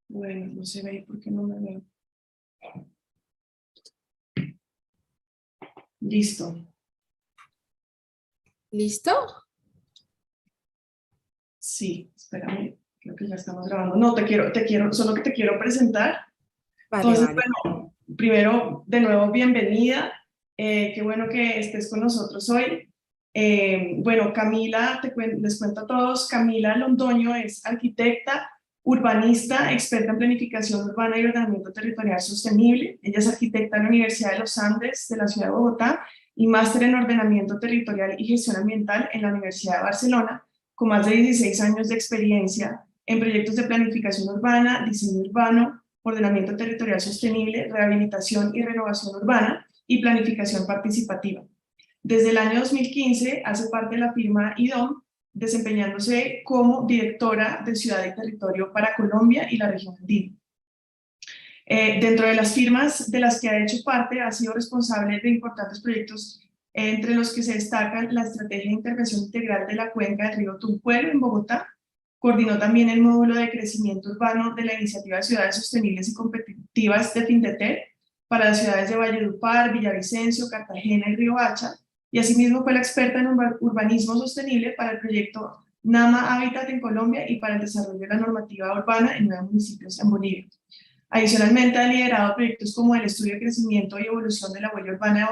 Bueno, no se ve porque no me veo. Listo. ¿Listo? Sí, espérame, creo que ya estamos grabando. No, solo que te quiero presentar. Vale, Entonces, vale. bueno, primero, de nuevo, bienvenida. Qué bueno que estés con nosotros hoy. Bueno, Camila, les cuento a todos, Camila Londoño es arquitecta, urbanista, experta en planificación urbana y ordenamiento territorial sostenible. Ella es arquitecta en la Universidad de los Andes de la ciudad de Bogotá y máster en ordenamiento territorial y gestión ambiental en la Universidad de Barcelona, con más de 16 años de experiencia en proyectos de planificación urbana, diseño urbano, ordenamiento territorial sostenible, rehabilitación y renovación urbana y planificación participativa. Desde el año 2015 hace parte de la firma IDOM, desempeñándose como directora de Ciudad y Territorio para Colombia y la región andina. Dentro de las firmas de las que ha hecho parte, ha sido responsable de importantes proyectos, entre los que se destacan la Estrategia de Intervención Integral de la Cuenca del Río Tunjuelo en Bogotá. Coordinó también el módulo de crecimiento urbano de la Iniciativa de Ciudades Sostenibles y Competitivas de Findeter para las ciudades de Valledupar, Villavicencio, Cartagena y Riohacha, y asimismo fue la experta en urbanismo sostenible para el proyecto NAMA Hábitat en Colombia y para el desarrollo de la normativa urbana en 9 municipios en Bolivia. Adicionalmente, ha liderado proyectos como el Estudio de Crecimiento y Evolución de la Huella Urbana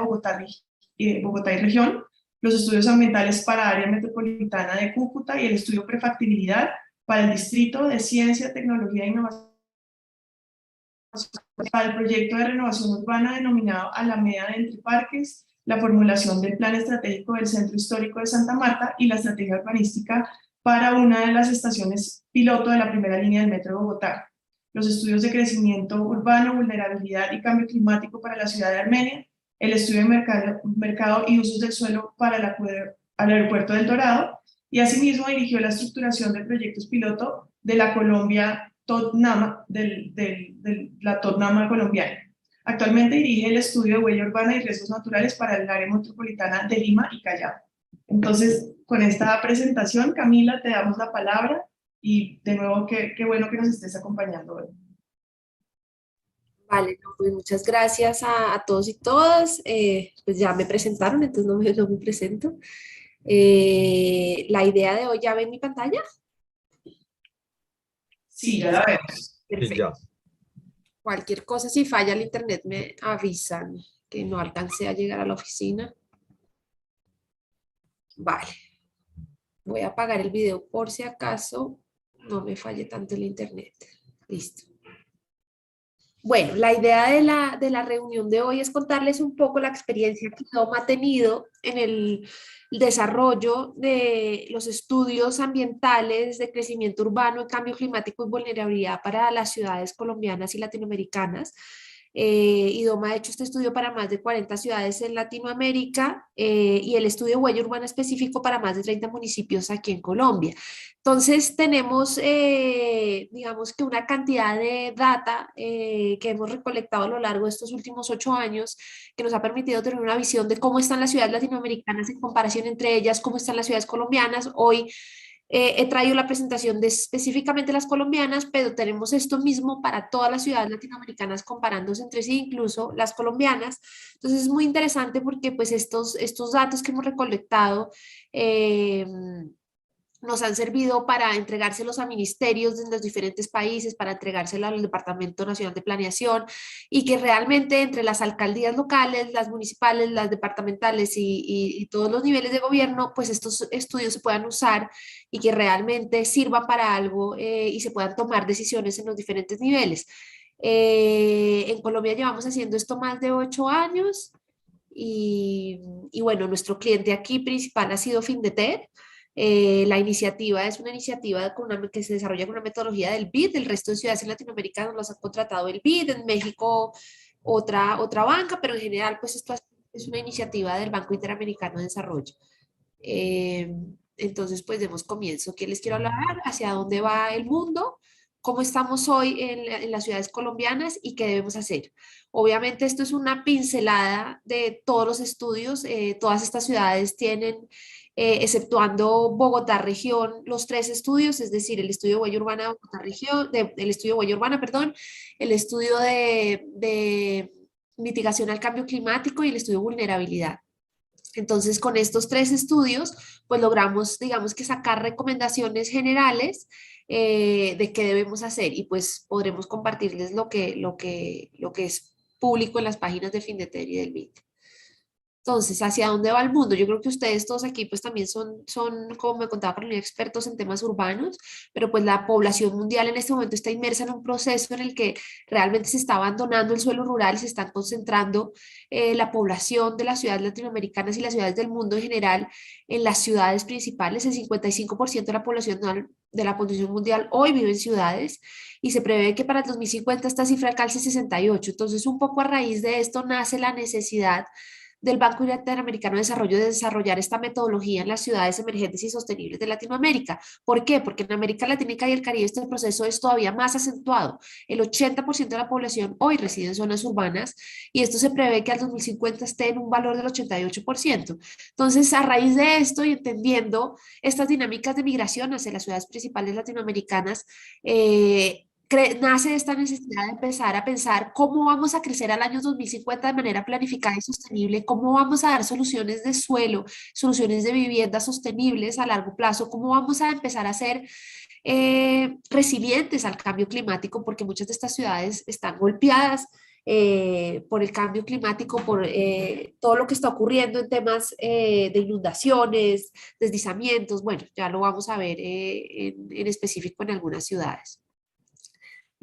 de Bogotá y Región, los estudios ambientales para área metropolitana de Cúcuta y el estudio prefactibilidad para el Distrito de Ciencia, Tecnología e Innovación, para el proyecto de renovación urbana denominado Alameda de Entre Parques, la formulación del Plan Estratégico del Centro Histórico de Santa Marta y la estrategia urbanística para una de las estaciones piloto de la primera línea del Metro de Bogotá, los estudios de crecimiento urbano, vulnerabilidad y cambio climático para la ciudad de Armenia, el estudio de mercado y usos del suelo para el aeropuerto del Dorado, y asimismo dirigió la estructuración de proyectos piloto de la Colombia TODNAMA, la TODNAMA colombiana. Actualmente dirige el estudio de huella urbana y riesgos naturales para el área metropolitana de Lima y Callao. Entonces, con esta presentación, Camila, te damos la palabra y de nuevo, qué bueno que nos estés acompañando hoy. Vale, no, pues muchas gracias a todos y todas. Pues ya me presentaron, entonces no me presento. La idea de hoy, ¿ya ven mi pantalla? Sí, ya la vemos. Sí, ya. Perfecto. Cualquier cosa, si falla el internet, me avisan que no alcancé a llegar a la oficina. Vale. Voy a apagar el video por si acaso no me falle tanto el internet. Listo. Bueno, la idea de la reunión de hoy es contarles un poco la experiencia que IDOM ha tenido en el desarrollo de los estudios ambientales de crecimiento urbano, cambio climático y vulnerabilidad para las ciudades colombianas y latinoamericanas. IDOM ha hecho este estudio para más de 40 ciudades en Latinoamérica y el estudio de huella urbana específico para más de 30 municipios aquí en Colombia. Entonces tenemos, digamos que una cantidad de data que hemos recolectado a lo largo de estos últimos 8 años que nos ha permitido tener una visión de cómo están las ciudades latinoamericanas en comparación entre ellas, cómo están las ciudades colombianas. Hoy he traído la presentación de específicamente las colombianas, pero tenemos esto mismo para todas las ciudades latinoamericanas comparándose entre sí, incluso las colombianas. Entonces es muy interesante porque pues estos datos que hemos recolectado nos han servido para entregárselos a ministerios de los diferentes países, para entregárselos al Departamento Nacional de Planeación y que realmente entre las alcaldías locales, las municipales, las departamentales y todos los niveles de gobierno, pues estos estudios se puedan usar y que realmente sirvan para algo y se puedan tomar decisiones en los diferentes niveles. En Colombia llevamos haciendo esto más de 8 años y bueno, nuestro cliente aquí principal ha sido Findeter. La iniciativa es una iniciativa que se desarrolla con una metodología del BID. El resto de ciudades en Latinoamérica nos los ha contratado el BID, en México otra banca, pero en general pues esto es una iniciativa del Banco Interamericano de Desarrollo. Eh, entonces pues demos comienzo. ¿Qué les quiero hablar? ¿Hacia dónde va el mundo? ¿Cómo estamos hoy en las ciudades colombianas y qué debemos hacer? Obviamente esto es una pincelada de todos los estudios. Todas estas ciudades tienen exceptuando Bogotá región, los tres estudios, es decir, el estudio de huella urbana de Bogotá región, el estudio de huella urbana, perdón, el estudio de mitigación al cambio climático y el estudio de vulnerabilidad. Entonces, con estos tres estudios, pues logramos, digamos que sacar recomendaciones generales de qué debemos hacer y pues podremos compartirles lo que es público en las páginas de Findeter y del MIT. Entonces, ¿hacia dónde va el mundo? Yo creo que ustedes todos aquí pues también como me contaba Carolina, expertos en temas urbanos, pero pues la población mundial en este momento está inmersa en un proceso en el que realmente se está abandonando el suelo rural y se están concentrando la población de las ciudades latinoamericanas y las ciudades del mundo en general en las ciudades principales. El 55% de la población mundial hoy vive en ciudades y se prevé que para el 2050 esta cifra alcance 68. Entonces, un poco a raíz de esto nace la necesidad del Banco Interamericano de Desarrollo de desarrollar esta metodología en las ciudades emergentes y sostenibles de Latinoamérica. ¿Por qué? Porque en América Latina y el Caribe este proceso es todavía más acentuado. El 80% de la población hoy reside en zonas urbanas y esto se prevé que al 2050 esté en un valor del 88%. Entonces, a raíz de esto y entendiendo estas dinámicas de migración hacia las ciudades principales latinoamericanas, nace esta necesidad de empezar a pensar cómo vamos a crecer al año 2050 de manera planificada y sostenible, cómo vamos a dar soluciones de suelo, soluciones de vivienda sostenibles a largo plazo, cómo vamos a empezar a ser resilientes al cambio climático, porque muchas de estas ciudades están golpeadas por el cambio climático, por todo lo que está ocurriendo en temas de inundaciones, deslizamientos, bueno, ya lo vamos a ver en específico en algunas ciudades.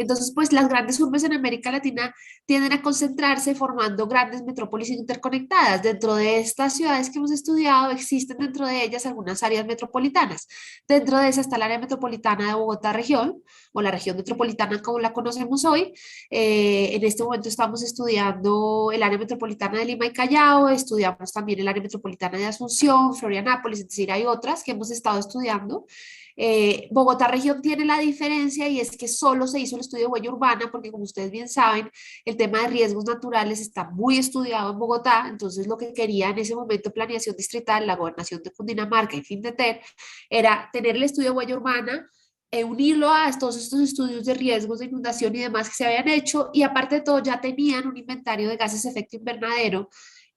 Entonces, pues las grandes urbes en América Latina tienden a concentrarse formando grandes metrópolis interconectadas. Dentro de estas ciudades que hemos estudiado, existen dentro de ellas algunas áreas metropolitanas. Dentro de esa está el área metropolitana de Bogotá región, o la región metropolitana como la conocemos hoy. En este momento estamos estudiando el área metropolitana de Lima y Callao, estudiamos también el área metropolitana de Asunción, Florianápolis, es decir, hay otras que hemos estado estudiando. Bogotá región tiene la diferencia y es que solo se hizo el estudio de huella urbana porque como ustedes bien saben, el tema de riesgos naturales está muy estudiado en Bogotá, entonces lo que quería en ese momento planeación distrital, la gobernación de Cundinamarca y Findeter, era tener el estudio de huella urbana, unirlo a todos estos estudios de riesgos de inundación y demás que se habían hecho y aparte de todo ya tenían un inventario de gases de efecto invernadero.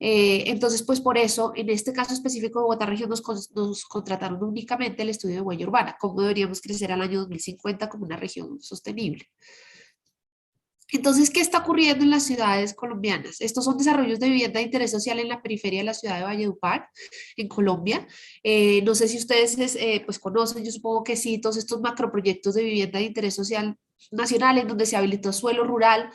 Entonces, pues por eso, en este caso específico de Bogotá Región, nos contrataron únicamente el estudio de huella urbana, cómo deberíamos crecer al año 2050 como una región sostenible. Entonces, ¿qué está ocurriendo en las ciudades colombianas? Estos son desarrollos de vivienda de interés social en la periferia de la ciudad de Valledupar, en Colombia. No sé si ustedes pues conocen, yo supongo que sí, todos estos macroproyectos de vivienda de interés social nacional en donde se habilitó suelo rural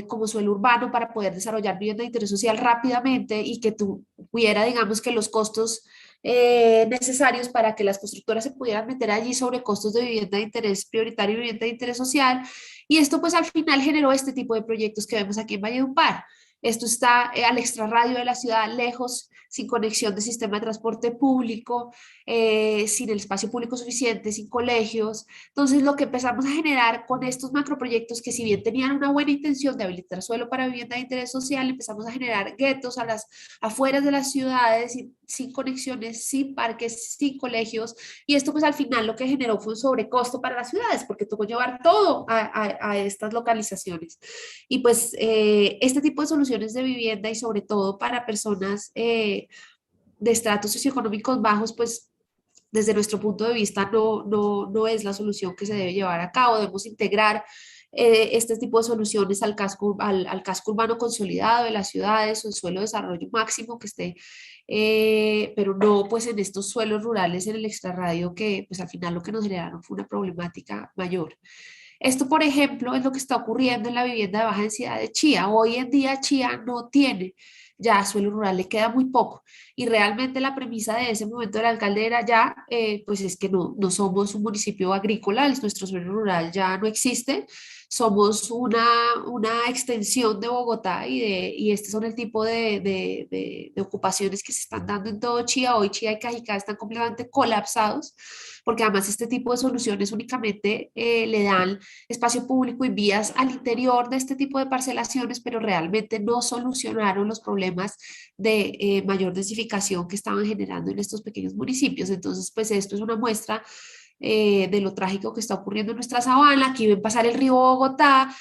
como suelo urbano para poder desarrollar vivienda de interés social rápidamente y que tuviera, digamos, que los costos necesarios para que las constructoras se pudieran meter allí sobre costos de vivienda de interés prioritario y vivienda de interés social. Y esto pues al final generó este tipo de proyectos que vemos aquí en Valledupar. Esto está al extrarradio de la ciudad, lejos, sin conexión de sistema de transporte público, sin el espacio público suficiente, sin colegios. Entonces, lo que empezamos a generar con estos macroproyectos, que si bien tenían una buena intención de habilitar suelo para vivienda de interés social, empezamos a generar guetos a las afueras de las ciudades, sin conexiones, sin parques, sin colegios. Y esto, pues al final lo que generó fue un sobrecosto para las ciudades, porque tocó llevar todo a estas localizaciones. Y pues este tipo de soluciones de vivienda y sobre todo para personas de estratos socioeconómicos bajos, pues desde nuestro punto de vista no es la solución que se debe llevar a cabo. Debemos integrar este tipo de soluciones al casco urbano consolidado de las ciudades o el suelo de desarrollo máximo que esté, pero no pues en estos suelos rurales en el extrarradio que pues al final lo que nos generaron fue una problemática mayor. Esto, por ejemplo, es lo que está ocurriendo en la vivienda de baja densidad de Chía. Hoy en día Chía no tiene ya suelo rural, le queda muy poco. Y realmente la premisa de ese momento del alcalde era ya, pues es que no somos un municipio agrícola, nuestro suelo rural ya no existe, somos una extensión de Bogotá y este son el tipo de ocupaciones que se están dando en todo Chía. Hoy Chía y Cajicá están completamente colapsados porque además este tipo de soluciones únicamente le dan espacio público y vías al interior de este tipo de parcelaciones, pero realmente no solucionaron los problemas de mayor densificación que estaban generando en estos pequeños municipios. Entonces, pues esto es una muestra de lo trágico que está ocurriendo en nuestra sabana. Aquí ven pasar el río Bogotá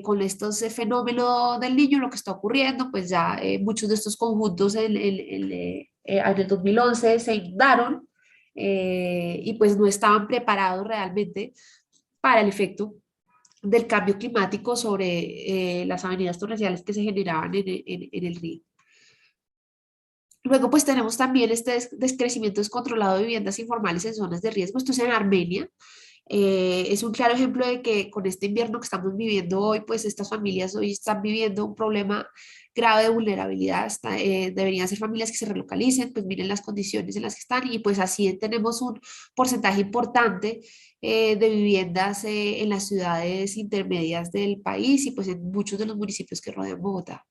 con estos fenómenos del niño, lo que está ocurriendo, pues ya muchos de estos conjuntos en el 2011 se inundaron y pues no estaban preparados realmente para el efecto del cambio climático sobre las avenidas torrenciales que se generaban en el río. Luego, pues tenemos también este descrecimiento descontrolado de viviendas informales en zonas de riesgo. Esto es en Armenia. Es un claro ejemplo de que con este invierno que estamos viviendo hoy, pues estas familias hoy están viviendo un problema grave de vulnerabilidad. Deberían ser familias que se relocalicen, pues miren las condiciones en las que están y pues así tenemos un porcentaje importante de viviendas en las ciudades intermedias del país y pues en muchos de los municipios que rodean Bogotá.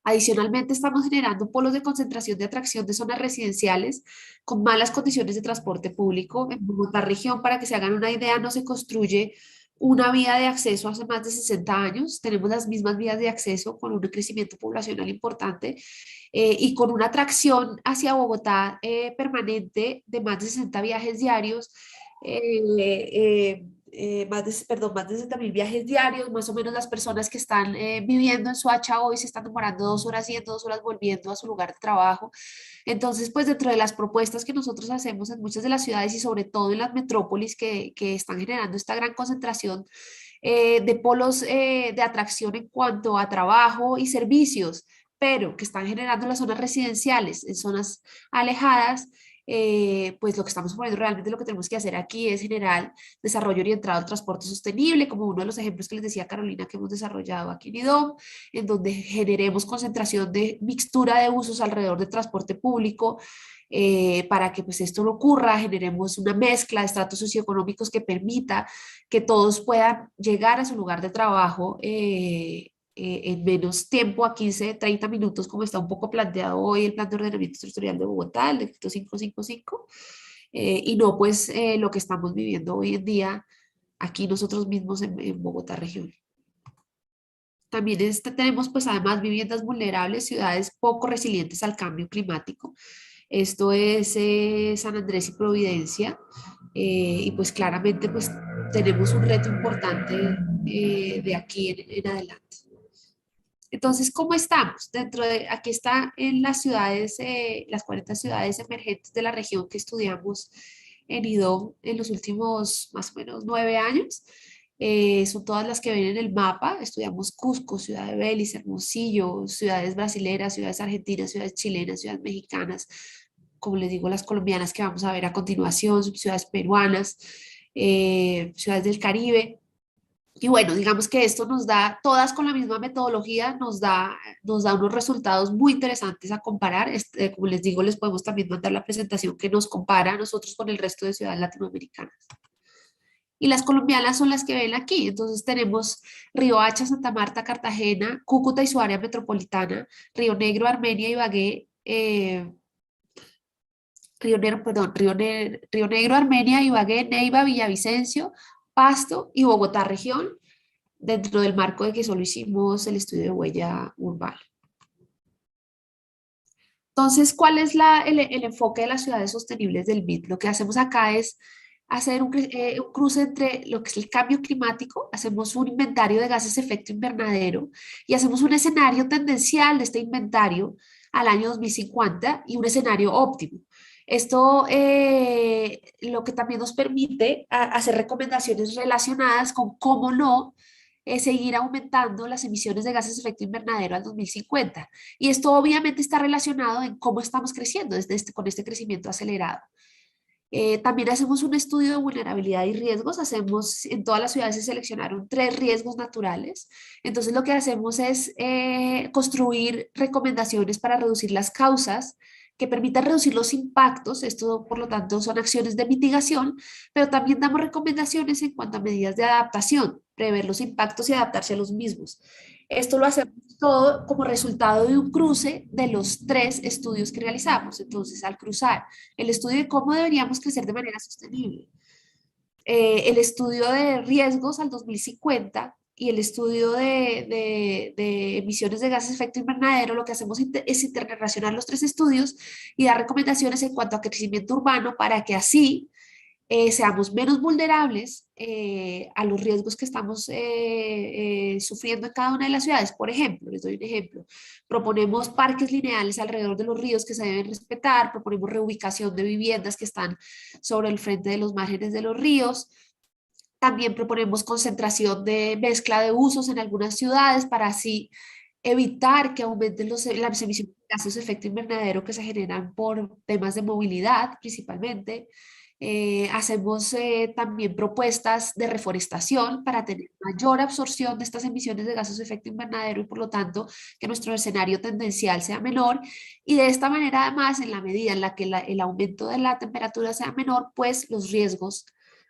Adicionalmente, estamos generando polos de concentración de atracción de zonas residenciales con malas condiciones de transporte público. En Bogotá región, para que se hagan una idea, no se construye una vía de acceso hace más de 60 años. Tenemos las mismas vías de acceso con un crecimiento poblacional importante y con una atracción hacia Bogotá permanente de más de 60 viajes diarios. Más de 60.000 viajes diarios, más o menos las personas que están viviendo en Soacha hoy se están demorando 2 horas yendo, 2 horas volviendo a su lugar de trabajo. Entonces, pues dentro de las propuestas que nosotros hacemos en muchas de las ciudades y sobre todo en las metrópolis que están generando esta gran concentración de polos de atracción en cuanto a trabajo y servicios, pero que están generando las zonas residenciales en zonas alejadas, pues lo que estamos poniendo realmente lo que tenemos que hacer aquí es generar desarrollo orientado al transporte sostenible, como uno de los ejemplos que les decía Carolina que hemos desarrollado aquí en IDOM, en donde generemos concentración de mixtura de usos alrededor del transporte público, para que pues esto no ocurra, generemos una mezcla de estratos socioeconómicos que permita que todos puedan llegar a su lugar de trabajo en menos tiempo, a 15, 30 minutos, como está un poco planteado hoy el Plan de Ordenamiento Territorial de Bogotá, el decreto 555, y no pues lo que estamos viviendo hoy en día aquí nosotros mismos en Bogotá región. También tenemos pues además viviendas vulnerables, ciudades poco resilientes al cambio climático. Esto es San Andrés y Providencia y pues claramente pues tenemos un reto importante de aquí en adelante. Entonces, ¿cómo estamos? Aquí está en las ciudades, las 40 ciudades emergentes de la región que estudiamos en IDOM en los últimos más o menos 9 años. Son todas las que ven en el mapa. Estudiamos Cusco, Ciudad de Belice, Hermosillo, ciudades brasileras, ciudades argentinas, ciudades chilenas, ciudades mexicanas, como les digo, las colombianas que vamos a ver a continuación, ciudades peruanas, ciudades del Caribe. Y bueno, digamos que esto nos da, todas con la misma metodología, nos da unos resultados muy interesantes a comparar. Como les digo, les podemos también mandar la presentación que nos compara a nosotros con el resto de ciudades latinoamericanas. Y las colombianas son las que ven aquí. Entonces tenemos Riohacha, Santa Marta, Cartagena, Cúcuta y su área metropolitana, Río Negro, Armenia, Ibagué, Río Negro, Armenia, Ibagué, Neiva, Villavicencio, Pasto y Bogotá región, dentro del marco de que solo hicimos el estudio de huella urbana. Entonces, ¿cuál es el enfoque de las ciudades sostenibles del BID? Lo que hacemos acá es hacer un cruce entre lo que es el cambio climático, hacemos un inventario de gases de efecto invernadero y hacemos un escenario tendencial de este inventario al año 2050 y un escenario óptimo. Esto lo que también nos permite hacer recomendaciones relacionadas con cómo no seguir aumentando las emisiones de gases de efecto invernadero al 2050. Y esto obviamente está relacionado en cómo estamos creciendo con este crecimiento acelerado. También hacemos un estudio de vulnerabilidad y riesgos. En todas las ciudades se seleccionaron 3 riesgos naturales. Entonces lo que hacemos es construir recomendaciones para reducir las causas que permitan reducir los impactos. Esto, por lo tanto, son acciones de mitigación, pero también damos recomendaciones en cuanto a medidas de adaptación, prever los impactos y adaptarse a los mismos. Esto lo hacemos todo como resultado de un cruce de los 3 estudios que realizamos. Entonces, al cruzar el estudio de cómo deberíamos crecer de manera sostenible, el estudio de riesgos al 2050 y el estudio de emisiones de gases de efecto invernadero, lo que hacemos es interrelacionar los 3 estudios y dar recomendaciones en cuanto a crecimiento urbano para que así seamos menos vulnerables a los riesgos que estamos sufriendo en cada una de las ciudades. Por ejemplo, les doy un ejemplo, proponemos parques lineales alrededor de los ríos que se deben respetar, proponemos reubicación de viviendas que están sobre el frente de los márgenes de los ríos. También proponemos concentración de mezcla de usos en algunas ciudades para así evitar que aumenten las emisiones de gases de efecto invernadero que se generan por temas de movilidad principalmente. Hacemos también propuestas de reforestación para tener mayor absorción de estas emisiones de gases de efecto invernadero y por lo tanto que nuestro escenario tendencial sea menor. Y de esta manera además, en la medida en la que el aumento de la temperatura sea menor, pues los riesgos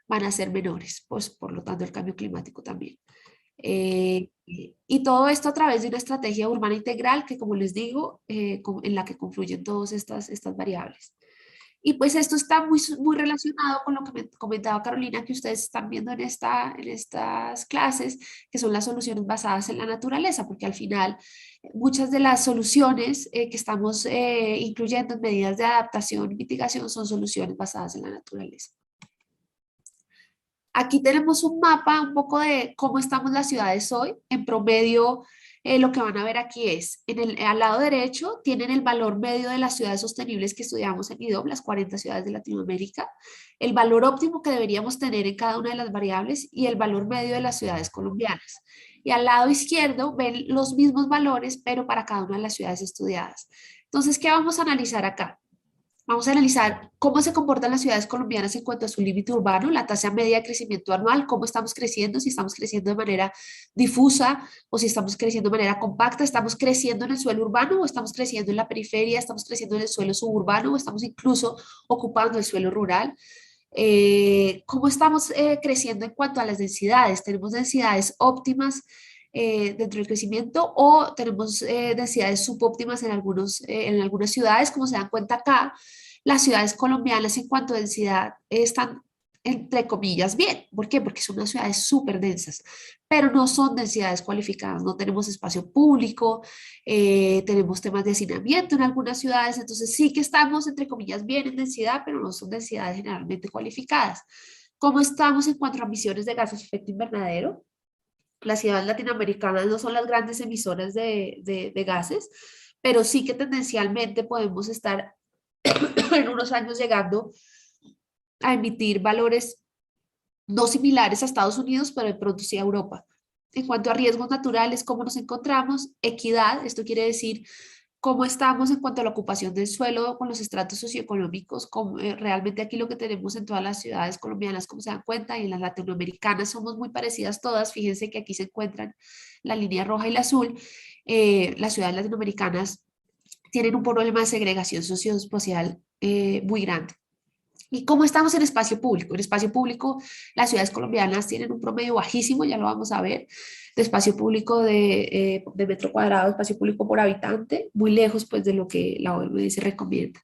van a ser menores, pues por lo tanto el cambio climático también. Y todo esto a través de una estrategia urbana integral que, como les digo, en la que confluyen todas estas variables. Y pues esto está muy relacionado con lo que me comentaba Carolina, que ustedes están viendo en estas clases, que son las soluciones basadas en la naturaleza, porque al final muchas de las soluciones que estamos incluyendo en medidas de adaptación y mitigación son soluciones basadas en la naturaleza. Aquí tenemos un mapa un poco de cómo estamos las ciudades hoy. En promedio, lo que van a ver aquí es, al lado derecho tienen el valor medio de las ciudades sostenibles que estudiamos en IDOM, las 40 ciudades de Latinoamérica, el valor óptimo que deberíamos tener en cada una de las variables y el valor medio de las ciudades colombianas. Y al lado izquierdo ven los mismos valores, pero para cada una de las ciudades estudiadas. Entonces, ¿qué vamos a analizar acá? Vamos a analizar cómo se comportan las ciudades colombianas en cuanto a su límite urbano, la tasa media de crecimiento anual, cómo estamos creciendo, si estamos creciendo de manera difusa o si estamos creciendo de manera compacta, estamos creciendo en el suelo urbano o estamos creciendo en la periferia, estamos creciendo en el suelo suburbano o estamos incluso ocupando el suelo rural. ¿Cómo estamos creciendo en cuanto a las densidades? ¿Tenemos densidades óptimas dentro del crecimiento o tenemos densidades subóptimas en algunas ciudades? Como se dan cuenta acá, las ciudades colombianas en cuanto a densidad están entre comillas bien. ¿Por qué? Porque son unas ciudades súper densas, pero no son densidades cualificadas, no tenemos espacio público, tenemos temas de hacinamiento en algunas ciudades, entonces sí que estamos entre comillas bien en densidad, pero no son densidades generalmente cualificadas. ¿Cómo estamos en cuanto a emisiones de gases de efecto invernadero? Las ciudades latinoamericanas no son las grandes emisoras de gases, pero sí que tendencialmente podemos estar en unos años llegando a emitir valores no similares a Estados Unidos, pero de pronto sí a Europa. En cuanto a riesgos naturales, ¿cómo nos encontramos? Equidad, esto quiere decir cómo estamos en cuanto a la ocupación del suelo con los estratos socioeconómicos. Realmente aquí lo que tenemos en todas las ciudades colombianas, como se dan cuenta, y en las latinoamericanas somos muy parecidas todas. Fíjense que aquí se encuentran la línea roja y la azul. Las ciudades latinoamericanas tienen un problema de segregación socioespacial muy grande. ¿Y cómo estamos en espacio público? En espacio público, las ciudades colombianas tienen un promedio bajísimo, ya lo vamos a ver, de espacio público de metro cuadrado, espacio público por habitante, muy lejos pues de lo que la OMS recomienda.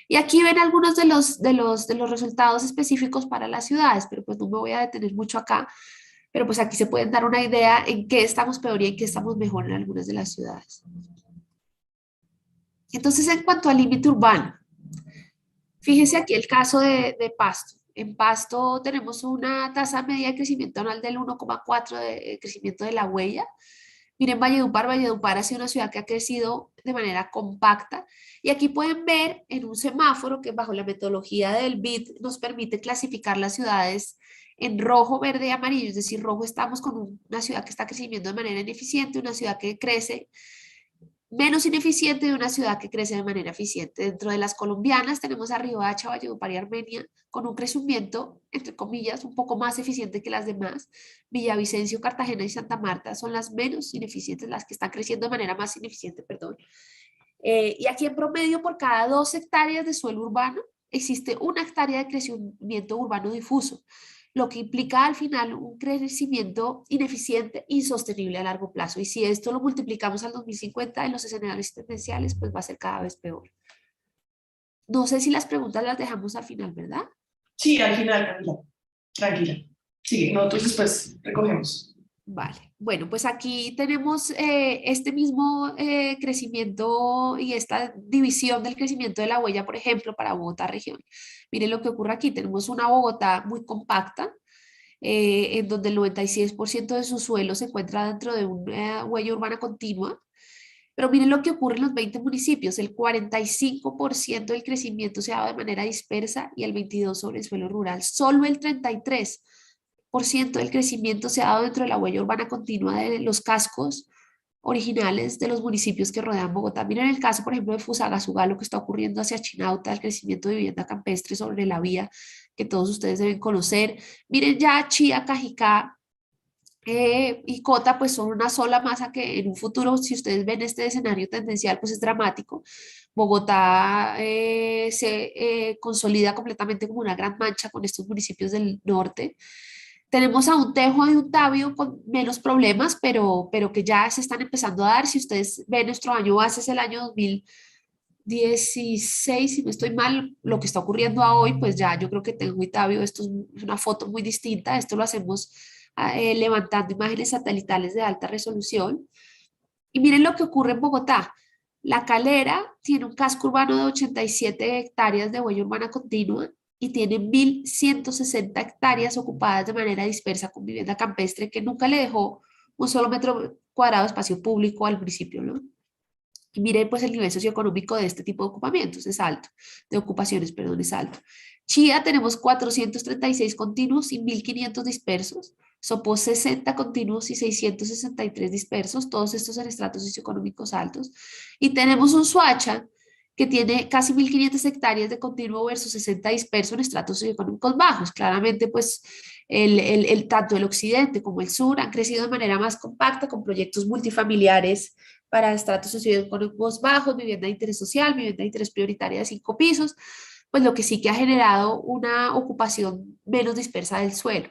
Y aquí ven algunos de los resultados específicos para las ciudades, pero pues no me voy a detener mucho acá, pero pues aquí se pueden dar una idea en qué estamos peor y en qué estamos mejor en algunas de las ciudades. Entonces, en cuanto al límite urbano, fíjese aquí el caso de Pasto. En Pasto tenemos una tasa media de crecimiento anual del 1,4 de crecimiento de la huella. Miren Valledupar ha sido una ciudad que ha crecido de manera compacta y aquí pueden ver en un semáforo que bajo la metodología del BID nos permite clasificar las ciudades en rojo, verde y amarillo, es decir, rojo estamos con una ciudad que está creciendo de manera ineficiente, una ciudad que crece menos ineficiente de una ciudad que crece de manera eficiente. Dentro de las colombianas tenemos a Riohacha, Valledupar y Armenia con un crecimiento, entre comillas, un poco más eficiente que las demás. Villavicencio, Cartagena y Santa Marta son las menos ineficientes, las que están creciendo de manera más ineficiente, perdón. Y aquí en promedio por cada 2 hectáreas de suelo urbano existe 1 hectárea de crecimiento urbano difuso, lo que implica al final un crecimiento ineficiente y insostenible a largo plazo. Y si esto lo multiplicamos al 2050 en los escenarios tendenciales, pues va a ser cada vez peor. No sé si las preguntas las dejamos al final, ¿verdad? Sí, al final, Camila. Tranquila. Sí, nosotros después recogemos. Vale, bueno, pues aquí tenemos este mismo crecimiento y esta división del crecimiento de la huella, por ejemplo, para Bogotá región. Miren lo que ocurre aquí, tenemos una Bogotá muy compacta, en donde el 96% de su suelo se encuentra dentro de una huella urbana continua, pero miren lo que ocurre en los 20 municipios, el 45% del crecimiento se ha dado de manera dispersa y el 22% sobre el suelo rural, solo el 33% del crecimiento se ha dado dentro de la huella urbana continua de los cascos originales de los municipios que rodean Bogotá. Miren el caso, por ejemplo, de Fusagasugá, lo que está ocurriendo hacia Chinauta, el crecimiento de vivienda campestre sobre la vía que todos ustedes deben conocer. Miren ya Chía, Cajicá, y Cota, pues son una sola masa que en un futuro, si ustedes ven este escenario tendencial, pues es dramático. Bogotá se consolida completamente como una gran mancha con estos municipios del norte. Tenemos a un Tejo y un Tabio con menos problemas, pero que ya se están empezando a dar. Si ustedes ven nuestro año base es el año 2016, si no estoy mal, lo que está ocurriendo a hoy, pues ya yo creo que Tejo y Tabio, esto es una foto muy distinta, esto lo hacemos levantando imágenes satelitales de alta resolución. Y miren lo que ocurre en Bogotá. La Calera tiene un casco urbano de 87 hectáreas de huella urbana continua y tiene 1.160 hectáreas ocupadas de manera dispersa con vivienda campestre que nunca le dejó un solo metro cuadrado de espacio público al municipio, ¿no? Y miren, pues el nivel socioeconómico de este tipo de ocupamientos es alto, de ocupaciones, perdón, es alto. Chía tenemos 436 continuos y 1.500 dispersos. Sopó 60 continuos y 663 dispersos, todos estos en estratos socioeconómicos altos. Y tenemos un Suacha que tiene casi 1.500 hectáreas de continuo versus 60 dispersos en estratos socioeconómicos bajos. Claramente, pues tanto el occidente como el sur han crecido de manera más compacta con proyectos multifamiliares para estratos socioeconómicos bajos, vivienda de interés social, vivienda de interés prioritaria de 5 pisos, pues lo que sí que ha generado una ocupación menos dispersa del suelo.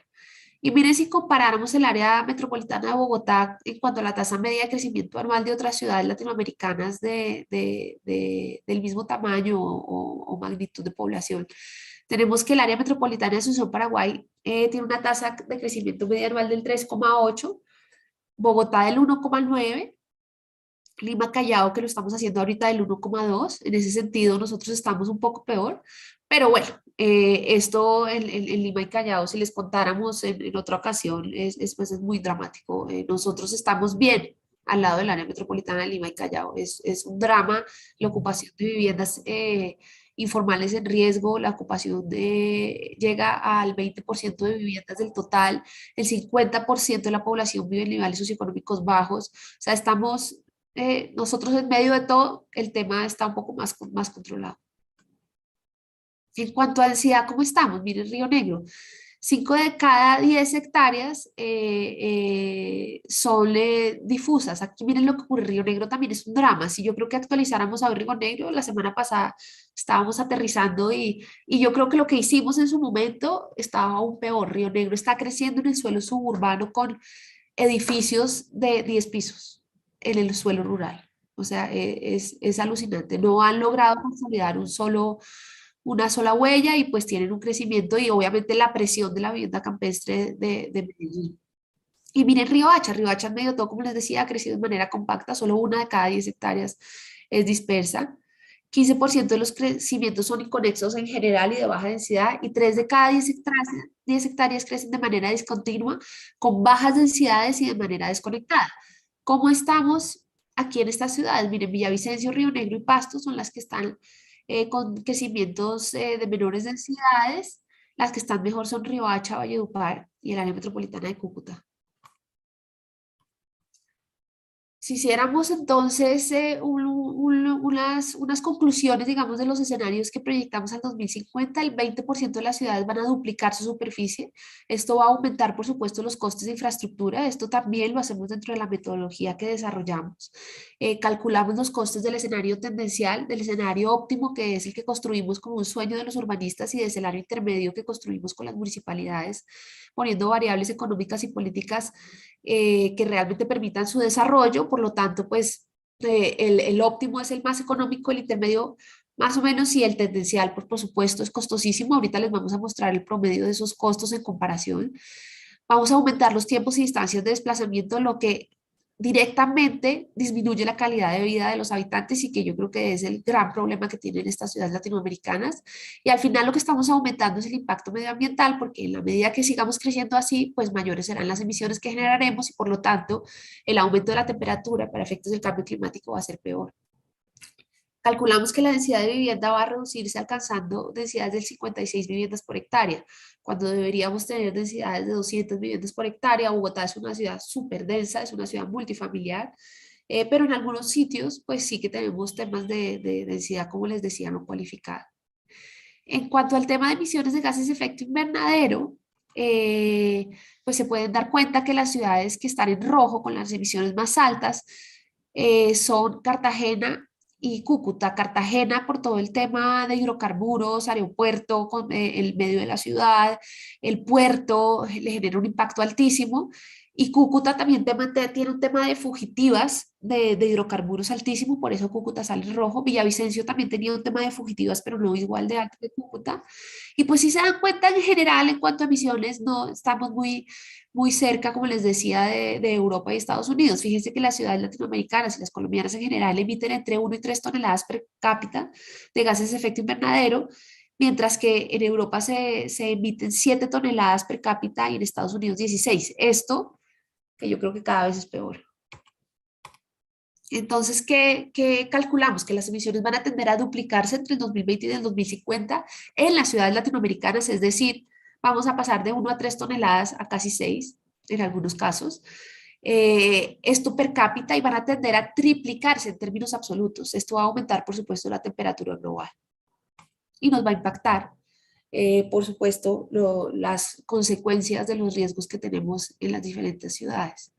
Y miren, si comparáramos el área metropolitana de Bogotá en cuanto a la tasa media de crecimiento anual de otras ciudades latinoamericanas del mismo tamaño o magnitud de población, tenemos que el área metropolitana de Asunción, Paraguay, tiene una tasa de crecimiento media anual del 3,8, Bogotá del 1,9, Lima Callao, que lo estamos haciendo ahorita del 1,2. En ese sentido nosotros estamos un poco peor, pero bueno, esto en Lima y Callao, si les contáramos en otra ocasión, pues es muy dramático. Nosotros estamos bien al lado del área metropolitana de Lima y Callao. Es un drama la ocupación de viviendas informales en riesgo, la ocupación llega al 20% de viviendas del total, el 50% de la población vive en niveles socioeconómicos bajos, o sea, estamos nosotros en medio de todo, el tema está un poco más controlado. En cuanto a densidad, ¿cómo estamos? Miren Río Negro. 5 de cada 10 hectáreas son difusas. Aquí miren lo que ocurre. Río Negro también es un drama. Si yo creo que actualizáramos a Río Negro, la semana pasada estábamos aterrizando y yo creo que lo que hicimos en su momento estaba aún peor. Río Negro está creciendo en el suelo suburbano con edificios de 10 pisos en el suelo rural. O sea, es alucinante. No han logrado consolidar una sola huella y pues tienen un crecimiento y obviamente la presión de la vivienda campestre de Medellín. Y miren Riohacha en medio de todo, como les decía, ha crecido de manera compacta, solo 1 de cada 10 hectáreas es dispersa. 15% de los crecimientos son inconexos en general y de baja densidad, y 3 de cada 10 hectáreas crecen de manera discontinua, con bajas densidades y de manera desconectada. ¿Cómo estamos aquí en estas ciudades? Miren, Villavicencio, Río Negro y Pasto son las que están con crecimientos de menores densidades. Las que están mejor son Riohacha, Valledupar y el área metropolitana de Cúcuta. Si hiciéramos entonces unas conclusiones, digamos, de los escenarios que proyectamos al 2050, el 20% de las ciudades van a duplicar su superficie. Esto va a aumentar, por supuesto, los costes de infraestructura. Esto también lo hacemos dentro de la metodología que desarrollamos. Calculamos los costes del escenario tendencial, del escenario óptimo, que es el que construimos como un sueño de los urbanistas, y del escenario intermedio que construimos con las municipalidades, poniendo variables económicas y políticas que realmente permitan su desarrollo. Por lo tanto, pues el óptimo es el más económico, el intermedio más o menos, y el tendencial, pues, por supuesto, es costosísimo. Ahorita les vamos a mostrar el promedio de esos costos en comparación. Vamos a aumentar los tiempos y distancias de desplazamiento, lo que directamente disminuye la calidad de vida de los habitantes, y que yo creo que es el gran problema que tienen estas ciudades latinoamericanas. Y al final lo que estamos aumentando es el impacto medioambiental, porque en la medida que sigamos creciendo así, pues mayores serán las emisiones que generaremos, y por lo tanto el aumento de la temperatura para efectos del cambio climático va a ser peor. Calculamos que la densidad de vivienda va a reducirse alcanzando densidades de 56 viviendas por hectárea, cuando deberíamos tener densidades de 200 viviendas por hectárea. Bogotá es una ciudad súper densa, es una ciudad multifamiliar, pero en algunos sitios pues sí que tenemos temas de densidad, como les decía, no cualificada. En cuanto al tema de emisiones de gases de efecto invernadero, pues se pueden dar cuenta que las ciudades que están en rojo con las emisiones más altas son Cartagena y Cúcuta. Cartagena por todo el tema de hidrocarburos, aeropuerto con el medio de la ciudad, el puerto le genera un impacto altísimo. Y Cúcuta también tiene un tema de fugitivas de hidrocarburos altísimo, por eso Cúcuta sale rojo. Villavicencio también tenía un tema de fugitivas, pero no igual de alto que Cúcuta. Y pues si se dan cuenta, en general, en cuanto a emisiones, no estamos muy cerca, como les decía, de Europa y Estados Unidos. Fíjense que las ciudades latinoamericanas y las colombianas en general emiten entre 1 y 3 toneladas per cápita de gases de efecto invernadero, mientras que en Europa se emiten 7 toneladas per cápita y en Estados Unidos 16. Esto, que yo creo que cada vez es peor. Entonces, ¿qué calculamos? Que las emisiones van a tender a duplicarse entre el 2020 y el 2050 en las ciudades latinoamericanas, es decir, vamos a pasar de 1 a 3 toneladas a casi 6 en algunos casos. Esto per cápita, y van a tender a triplicarse en términos absolutos. Esto va a aumentar, por supuesto, la temperatura global y nos va a impactar, por supuesto, las consecuencias de los riesgos que tenemos en las diferentes ciudades.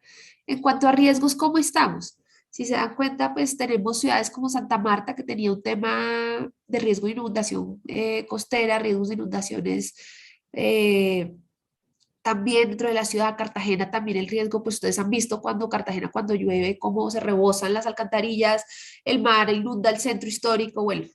En cuanto a riesgos, ¿cómo estamos? Si se dan cuenta, pues tenemos ciudades como Santa Marta, que tenía un tema de riesgo de inundación costera, riesgos de inundaciones también dentro de la ciudad. Cartagena también el riesgo, pues ustedes han visto cuando Cartagena, cuando llueve, cómo se rebosan las alcantarillas, el mar inunda el centro histórico. Bueno,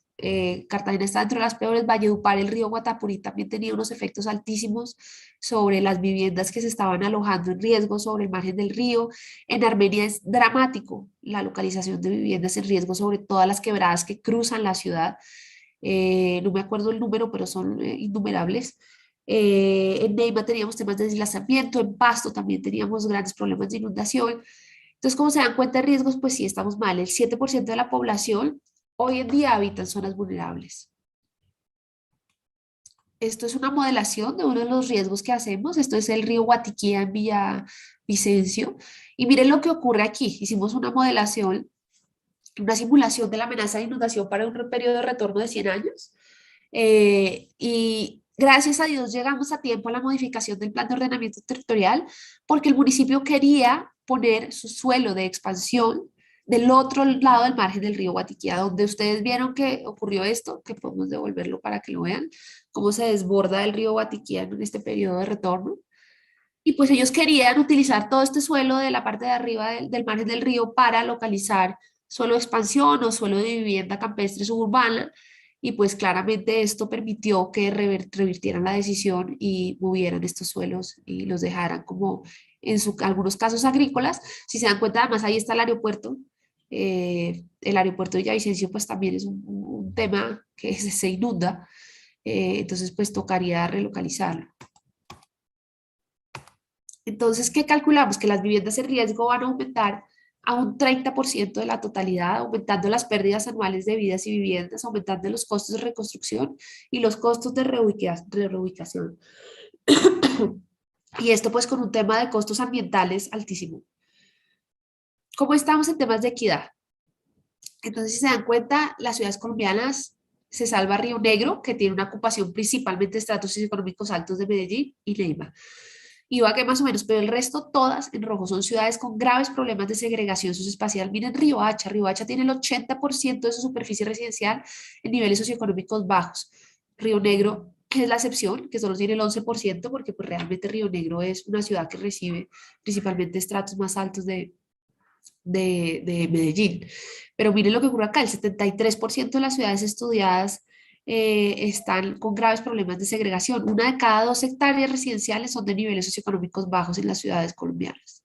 Cartagena está dentro de las peores. Valledupar, el río Guatapurí también tenía unos efectos altísimos sobre las viviendas que se estaban alojando en riesgo sobre el margen del río. En Armenia es dramático la localización de viviendas en riesgo sobre todas las quebradas que cruzan la ciudad. No me acuerdo el número, pero son innumerables. En Neiva teníamos temas de deslizamiento, en Pasto también teníamos grandes problemas de inundación. Entonces, como se dan cuenta de riesgos, pues sí, estamos mal. El 7% de la población hoy en día habita en zonas vulnerables. Esto es una modelación de uno de los riesgos que hacemos. Esto es el río Guatiquía en Villavicencio. Y miren lo que ocurre aquí. Hicimos una modelación, una simulación de la amenaza de inundación para un periodo de retorno de 100 años. Y gracias a Dios llegamos a tiempo a la modificación del plan de ordenamiento territorial, porque el municipio quería poner su suelo de expansión del otro lado del margen del río Guatiquía, donde ustedes vieron que ocurrió esto, que podemos devolverlo para que lo vean, cómo se desborda el río Guatiquía en este periodo de retorno. Y pues ellos querían utilizar todo este suelo de la parte de arriba del margen del río para localizar suelo de expansión o suelo de vivienda campestre suburbana, y pues claramente esto permitió que revirtieran la decisión y movieran estos suelos y los dejaran como en algunos casos agrícolas. Si se dan cuenta, además ahí está el aeropuerto de Villavicencio, pues también es un tema que se inunda, entonces pues tocaría relocalizarlo. Entonces, ¿qué calculamos? Que las viviendas en riesgo van a aumentar a un 30% de la totalidad, aumentando las pérdidas anuales de vidas y viviendas, aumentando los costos de reconstrucción y los costos de reubicación. Y esto pues con un tema de costos ambientales altísimo. ¿Cómo estamos en temas de equidad? Entonces, si se dan cuenta, las ciudades colombianas se salva Río Negro, que tiene una ocupación principalmente de estratos socioeconómicos altos de Medellín y Neiva. Ibagué más o menos, pero el resto todas en rojo son ciudades con graves problemas de segregación socioespacial. Miren Riohacha tiene el 80% de su superficie residencial en niveles socioeconómicos bajos. Río Negro es la excepción, que solo tiene el 11%, porque pues realmente Río Negro es una ciudad que recibe principalmente estratos más altos de Medellín. Pero miren lo que ocurre acá, el 73% de las ciudades estudiadas están con graves problemas de segregación. Una de cada 2 hectáreas residenciales son de niveles socioeconómicos bajos en las ciudades colombianas.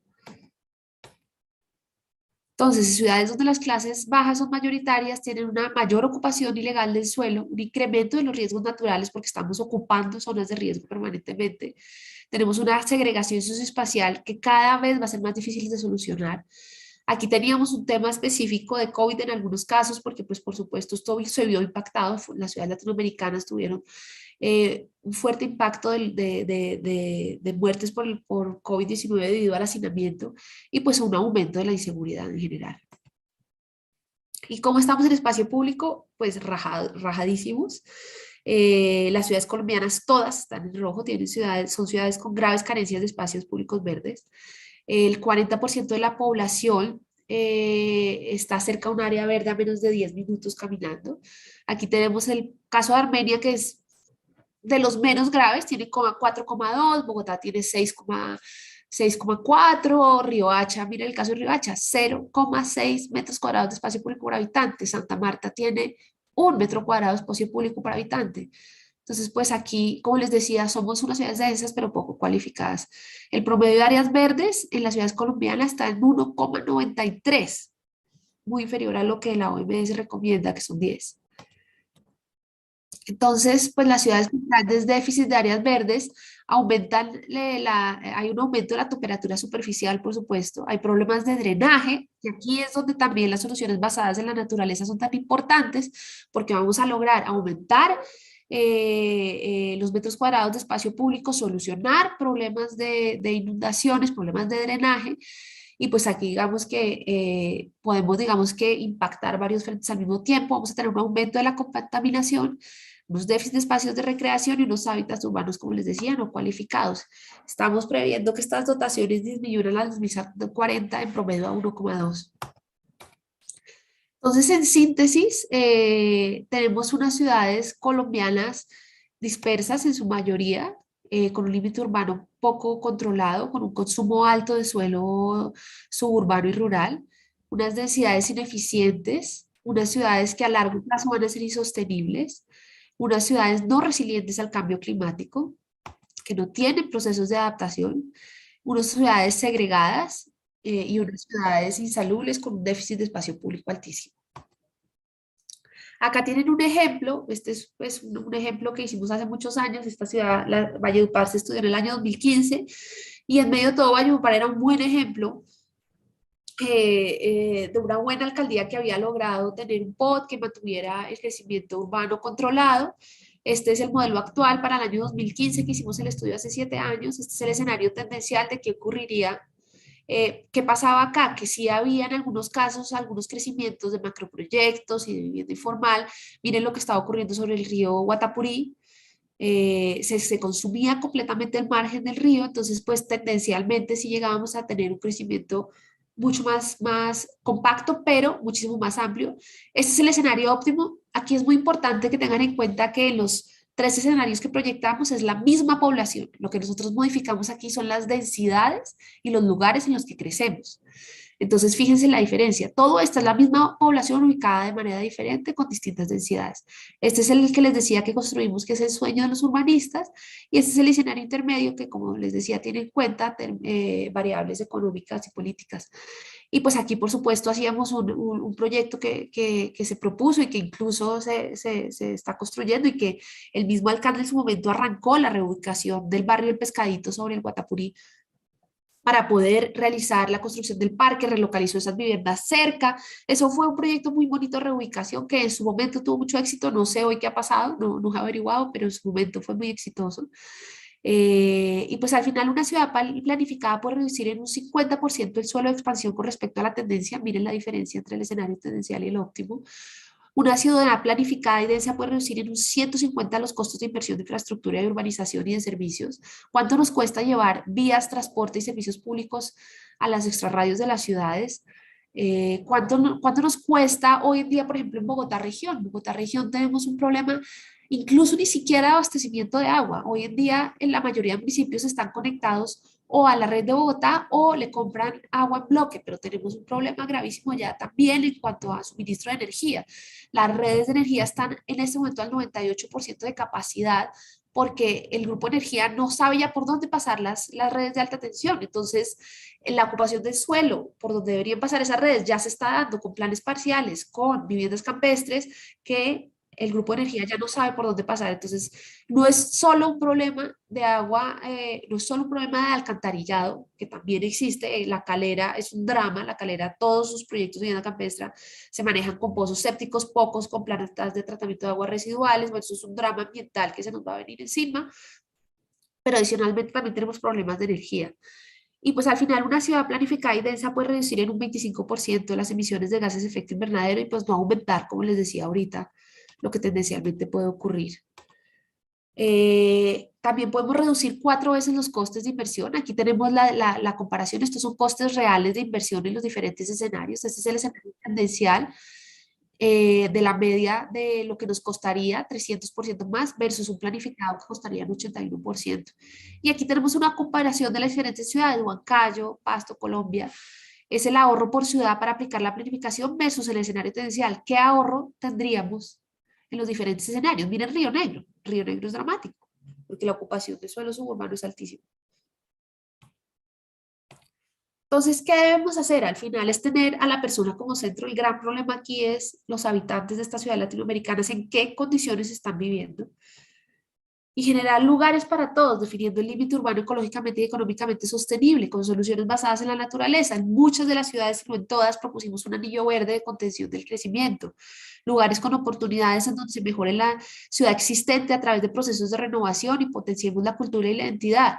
Entonces, en ciudades donde las clases bajas son mayoritarias, tienen una mayor ocupación ilegal del suelo, un incremento de los riesgos naturales porque estamos ocupando zonas de riesgo permanentemente. Tenemos una segregación socioespacial que cada vez va a ser más difícil de solucionar. Aquí teníamos un tema específico de COVID en algunos casos, porque pues por supuesto esto se vio impactado, las ciudades latinoamericanas tuvieron un fuerte impacto de muertes por COVID-19 debido al hacinamiento y pues a un aumento de la inseguridad en general. ¿Y cómo estamos en espacio público? Pues rajadísimos. Las ciudades colombianas todas están en rojo, son ciudades con graves carencias de espacios públicos verdes. El 40% de la población está cerca de un área verde a menos de 10 minutos caminando. Aquí tenemos el caso de Armenia, que es de los menos graves, tiene 4,2, Bogotá tiene 6,4, Riohacha, mire el caso de Riohacha, 0,6 metros cuadrados de espacio público por habitante. Santa Marta tiene 1 metro cuadrado de espacio público por habitante. Entonces, pues aquí, como les decía, somos unas ciudades densas, pero poco cualificadas. El promedio de áreas verdes en las ciudades colombianas está en 1,93, muy inferior a lo que la OMS recomienda, que son 10. Entonces, pues las ciudades con grandes déficits de áreas verdes hay un aumento de la temperatura superficial, por supuesto, hay problemas de drenaje, y aquí es donde también las soluciones basadas en la naturaleza son tan importantes, porque vamos a lograr aumentar los metros cuadrados de espacio público, solucionar problemas de inundaciones, problemas de drenaje, y pues aquí digamos que podemos, digamos que impactar varios frentes al mismo tiempo, vamos a tener un aumento de la contaminación, unos déficits de espacios de recreación y unos hábitats urbanos, como les decía, no cualificados. Estamos previendo que estas dotaciones disminuyan al 2040 en promedio a 1,2. Entonces, en síntesis, tenemos unas ciudades colombianas dispersas en su mayoría, con un límite urbano poco controlado, con un consumo alto de suelo suburbano y rural, unas densidades ineficientes, unas ciudades que a largo plazo van a ser insostenibles, unas ciudades no resilientes al cambio climático, que no tienen procesos de adaptación, unas ciudades segregadas y unas ciudades insalubres con un déficit de espacio público altísimo. Acá tienen un ejemplo, este es pues, un ejemplo que hicimos hace muchos años, esta ciudad, Valledupar, se estudió en el año 2015, y en medio de todo Valledupar era un buen ejemplo de una buena alcaldía que había logrado tener un POT que mantuviera el crecimiento urbano controlado. Este es el modelo actual para el año 2015 que hicimos el estudio hace 7 años. Este es el escenario tendencial de qué ocurriría. ¿Qué pasaba acá? Que sí había en algunos casos algunos crecimientos de macroproyectos y de vivienda informal. Miren lo que estaba ocurriendo sobre el río Guatapurí. Se consumía completamente el margen del río, entonces pues tendencialmente sí llegábamos a tener un crecimiento mucho más compacto, pero muchísimo más amplio. Este es el escenario óptimo. Aquí es muy importante que tengan en cuenta que en los 3 escenarios que proyectamos es la misma población. Lo que nosotros modificamos aquí son las densidades y los lugares en los que crecemos. Entonces, fíjense la diferencia. Todo esto es la misma población ubicada de manera diferente con distintas densidades. Este es el que les decía que construimos, que es el sueño de los urbanistas, y este es el escenario intermedio que, como les decía, tiene en cuenta variables económicas y políticas. Y pues aquí, por supuesto, hacíamos un proyecto que se propuso y que incluso se está construyendo y que el mismo alcalde en su momento arrancó la reubicación del barrio El Pescadito sobre el Guatapurí para poder realizar la construcción del parque, relocalizó esas viviendas cerca. Eso fue un proyecto muy bonito de reubicación que en su momento tuvo mucho éxito. No sé hoy qué ha pasado, no he averiguado, pero en su momento fue muy exitoso. Y pues al final una ciudad planificada puede reducir en un 50% el suelo de expansión con respecto a la tendencia. Miren la diferencia entre el escenario tendencial y el óptimo. Una ciudad planificada y densa puede reducir en un 150 los costos de inversión de infraestructura de urbanización y de servicios. ¿Cuánto nos cuesta llevar vías, transporte y servicios públicos a las extrarradios de las ciudades? ¿Cuánto nos cuesta hoy en día, por ejemplo, en Bogotá región? En Bogotá región tenemos un problema, incluso ni siquiera de abastecimiento de agua. Hoy en día en la mayoría de municipios están conectados o a la red de Bogotá o le compran agua en bloque, pero tenemos un problema gravísimo ya también en cuanto a suministro de energía. Las redes de energía están en este momento al 98% de capacidad porque el grupo de energía no sabe ya por dónde pasar las redes de alta tensión. Entonces, en la ocupación del suelo, por donde deberían pasar esas redes, ya se está dando con planes parciales, con viviendas campestres, que el grupo de energía ya no sabe por dónde pasar. Entonces, no es solo un problema de agua, no es solo un problema de alcantarillado, que también existe. La Calera es un drama. La Calera, todos sus proyectos de vivienda campestre se manejan con pozos sépticos, pocos con plantas de tratamiento de aguas residuales. Bueno, eso es un drama ambiental que se nos va a venir encima. Pero adicionalmente también tenemos problemas de energía. Y pues al final una ciudad planificada y densa puede reducir en un 25% las emisiones de gases de efecto invernadero y pues no aumentar, como les decía ahorita, lo que tendencialmente puede ocurrir. También podemos reducir 4 veces los costes de inversión. Aquí tenemos la comparación. Estos son costes reales de inversión en los diferentes escenarios. Este es el escenario tendencial de la media de lo que nos costaría 300% más versus un planificado que costaría un 81%. Y aquí tenemos una comparación de las diferentes ciudades, Huancayo, Pasto, Colombia. Es el ahorro por ciudad para aplicar la planificación versus el escenario tendencial. ¿Qué ahorro tendríamos en los diferentes escenarios? Miren Río Negro. Río Negro es dramático porque la ocupación de suelo suburbano es altísima. Entonces, ¿qué debemos hacer? Al final es tener a la persona como centro. El gran problema aquí es los habitantes de estas ciudades latinoamericanas, en qué condiciones están viviendo. Y generar lugares para todos, definiendo el límite urbano ecológicamente y económicamente sostenible, con soluciones basadas en la naturaleza. En muchas de las ciudades, no en todas, propusimos un anillo verde de contención del crecimiento. Lugares con oportunidades en donde se mejore la ciudad existente a través de procesos de renovación y potenciemos la cultura y la identidad.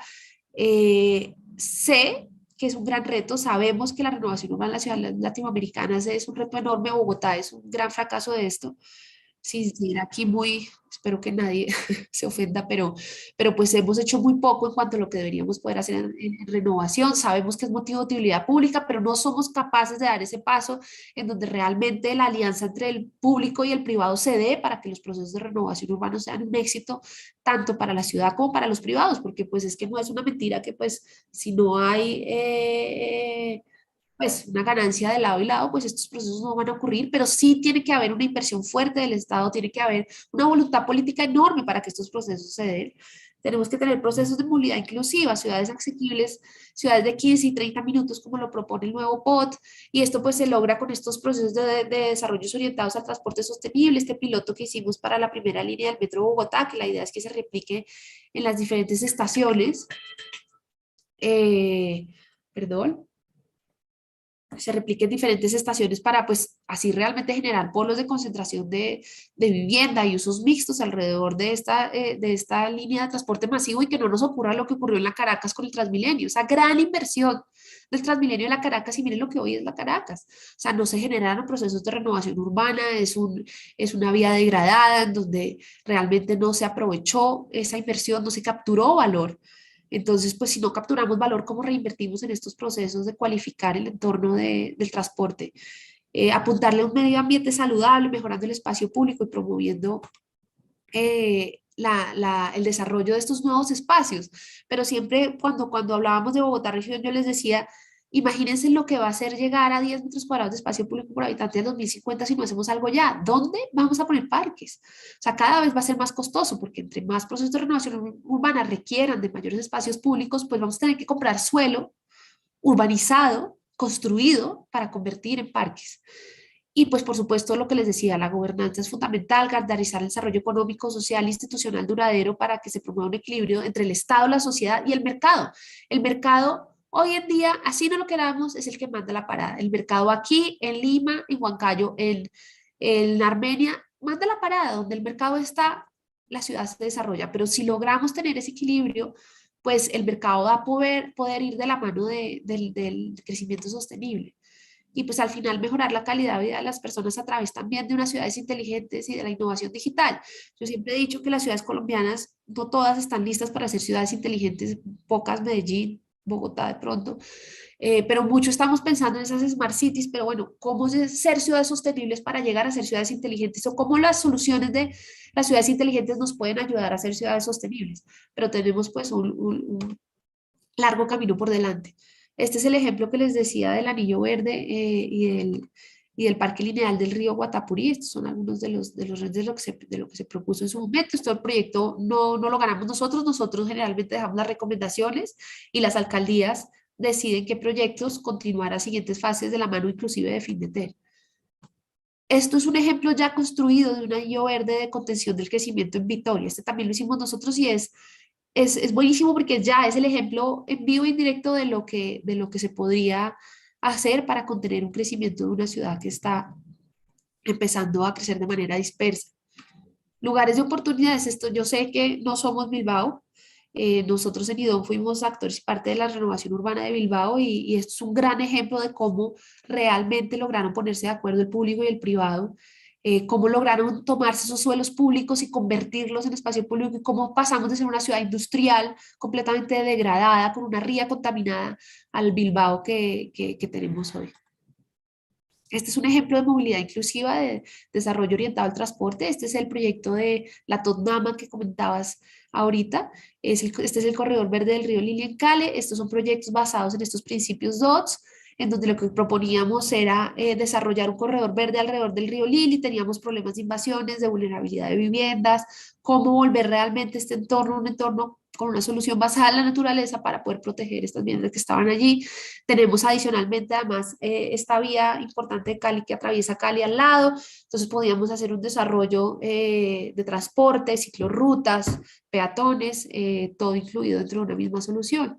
Sé que es un gran reto, sabemos que la renovación urbana en las ciudades latinoamericanas es un reto enorme, Bogotá es un gran fracaso de esto, sin ser aquí muy, espero que nadie se ofenda, pero pues hemos hecho muy poco en cuanto a lo que deberíamos poder hacer en renovación. Sabemos que es motivo de utilidad pública, pero no somos capaces de dar ese paso en donde realmente la alianza entre el público y el privado se dé para que los procesos de renovación urbana sean un éxito tanto para la ciudad como para los privados, porque pues es que no es una mentira que pues si no hay pues una ganancia de lado y lado, pues estos procesos no van a ocurrir, pero sí tiene que haber una inversión fuerte del Estado, tiene que haber una voluntad política enorme para que estos procesos se den. Tenemos que tener procesos de movilidad inclusiva, ciudades asequibles, ciudades de 15 y 30 minutos, como lo propone el nuevo POT, y esto pues se logra con estos procesos de desarrollos orientados al transporte sostenible, este piloto que hicimos para la primera línea del Metro Bogotá, que la idea es que se replique en las diferentes estaciones. Perdón, se replique en diferentes estaciones para pues así realmente generar polos de concentración de vivienda y usos mixtos alrededor de esta línea de transporte masivo y que no nos ocurra lo que ocurrió en la Caracas con el Transmilenio, esa gran inversión del Transmilenio de la Caracas y miren lo que hoy es la Caracas, o sea, no se generaron procesos de renovación urbana, es una vía degradada en donde realmente no se aprovechó esa inversión, no se capturó valor. Entonces, pues si no capturamos valor, ¿cómo reinvertimos en estos procesos de cualificar el entorno del transporte? Apuntarle a un medio ambiente saludable, mejorando el espacio público y promoviendo el desarrollo de estos nuevos espacios. Pero siempre cuando hablábamos de Bogotá región, yo les decía, imagínense lo que va a ser llegar a 10 metros cuadrados de espacio público por habitante en 2050 si no hacemos algo ya. ¿Dónde vamos a poner parques? O sea, cada vez va a ser más costoso porque entre más procesos de renovación urbana requieran de mayores espacios públicos, pues vamos a tener que comprar suelo urbanizado, construido para convertir en parques. Y pues por supuesto lo que les decía, la gobernanza es fundamental, garantizar el desarrollo económico, social e institucional duradero para que se promueva un equilibrio entre el Estado, la sociedad y el mercado. El mercado hoy en día, así no lo queramos, es el que manda la parada. El mercado aquí en Lima, en Huancayo, en Armenia, manda la parada. Donde el mercado está, la ciudad se desarrolla, pero si logramos tener ese equilibrio, pues el mercado va a poder ir de la mano del crecimiento sostenible. Y pues al final mejorar la calidad de vida de las personas a través también de unas ciudades inteligentes y de la innovación digital. Yo siempre he dicho que las ciudades colombianas, no todas están listas para ser ciudades inteligentes, pocas Medellín, Bogotá de pronto, pero mucho estamos pensando en esas smart cities, pero bueno, ¿cómo ser ciudades sostenibles para llegar a ser ciudades inteligentes? O cómo las soluciones de las ciudades inteligentes nos pueden ayudar a ser ciudades sostenibles, pero tenemos pues un largo camino por delante. Este es el ejemplo que les decía del Anillo Verde y del Parque Lineal del río Guatapurí. Estos son algunos de los retos de lo que se propuso en su momento. Esto el proyecto no lo ganamos nosotros generalmente dejamos las recomendaciones y las alcaldías deciden qué proyectos continuar a siguientes fases de la mano inclusive de FINDETER. Esto es un ejemplo ya construido de un anillo verde de contención del crecimiento en Vitoria. Este también lo hicimos nosotros y es buenísimo porque ya es el ejemplo en vivo e indirecto de lo que se podría hacer para contener un crecimiento de una ciudad que está empezando a crecer de manera dispersa. Lugares de oportunidades, esto yo sé que no somos Bilbao, nosotros en IDOM fuimos actores y parte de la renovación urbana de Bilbao y esto es un gran ejemplo de cómo realmente lograron ponerse de acuerdo el público y el privado, cómo lograron tomarse esos suelos públicos y convertirlos en espacio público y cómo pasamos de ser una ciudad industrial completamente degradada, con una ría contaminada, al Bilbao que tenemos hoy. Este es un ejemplo de movilidad inclusiva, de desarrollo orientado al transporte. Este es el proyecto de la Totnama que comentabas ahorita. Este es el corredor verde del río Lilian-Cale. Estos son proyectos basados en estos principios DOTS, en donde lo que proponíamos era desarrollar un corredor verde alrededor del río Lili. Teníamos problemas de invasiones, de vulnerabilidad de viviendas, cómo volver realmente este entorno un entorno con una solución basada en la naturaleza para poder proteger estas viviendas que estaban allí. Tenemos adicionalmente además esta vía importante de Cali que atraviesa Cali al lado, entonces podíamos hacer un desarrollo de transporte, ciclorrutas, peatones, todo incluido dentro de una misma solución.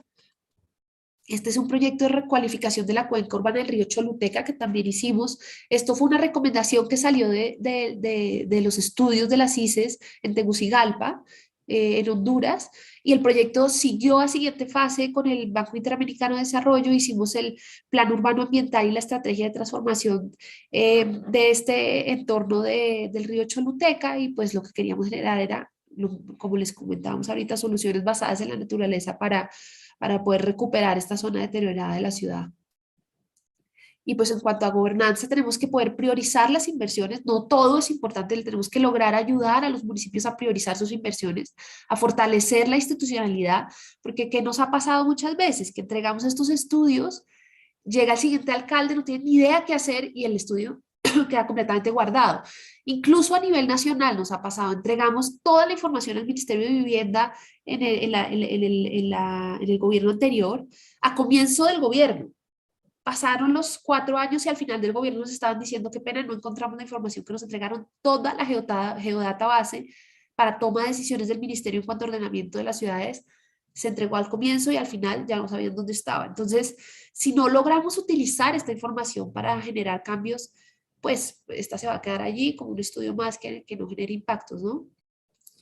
Este es un proyecto de recualificación de la cuenca urbana del río Choluteca que también hicimos. Esto fue una recomendación que salió de los estudios de las ICES en Tegucigalpa, en Honduras, y el proyecto siguió a siguiente fase con el Banco Interamericano de Desarrollo. Hicimos el Plan Urbano Ambiental y la Estrategia de Transformación de este entorno del río Choluteca, y pues lo que queríamos generar era, como les comentábamos ahorita, soluciones basadas en la naturaleza para poder recuperar esta zona deteriorada de la ciudad. Y pues en cuanto a gobernanza, tenemos que poder priorizar las inversiones. No todo es importante, tenemos que lograr ayudar a los municipios a priorizar sus inversiones, a fortalecer la institucionalidad, porque ¿qué nos ha pasado muchas veces? Que entregamos estos estudios, llega el siguiente alcalde, no tiene ni idea qué hacer y el estudio queda completamente guardado. Incluso a nivel nacional nos ha pasado, entregamos toda la información al Ministerio de Vivienda en el gobierno anterior, a comienzo del gobierno. Pasaron los 4 años y al final del gobierno nos estaban diciendo qué pena, no encontramos la información que nos entregaron toda la geodata base para toma de decisiones del ministerio en cuanto a ordenamiento de las ciudades. Se entregó al comienzo y al final ya no sabían dónde estaba. Entonces, si no logramos utilizar esta información para generar cambios, pues esta se va a quedar allí como un estudio más que no genere impactos, ¿no?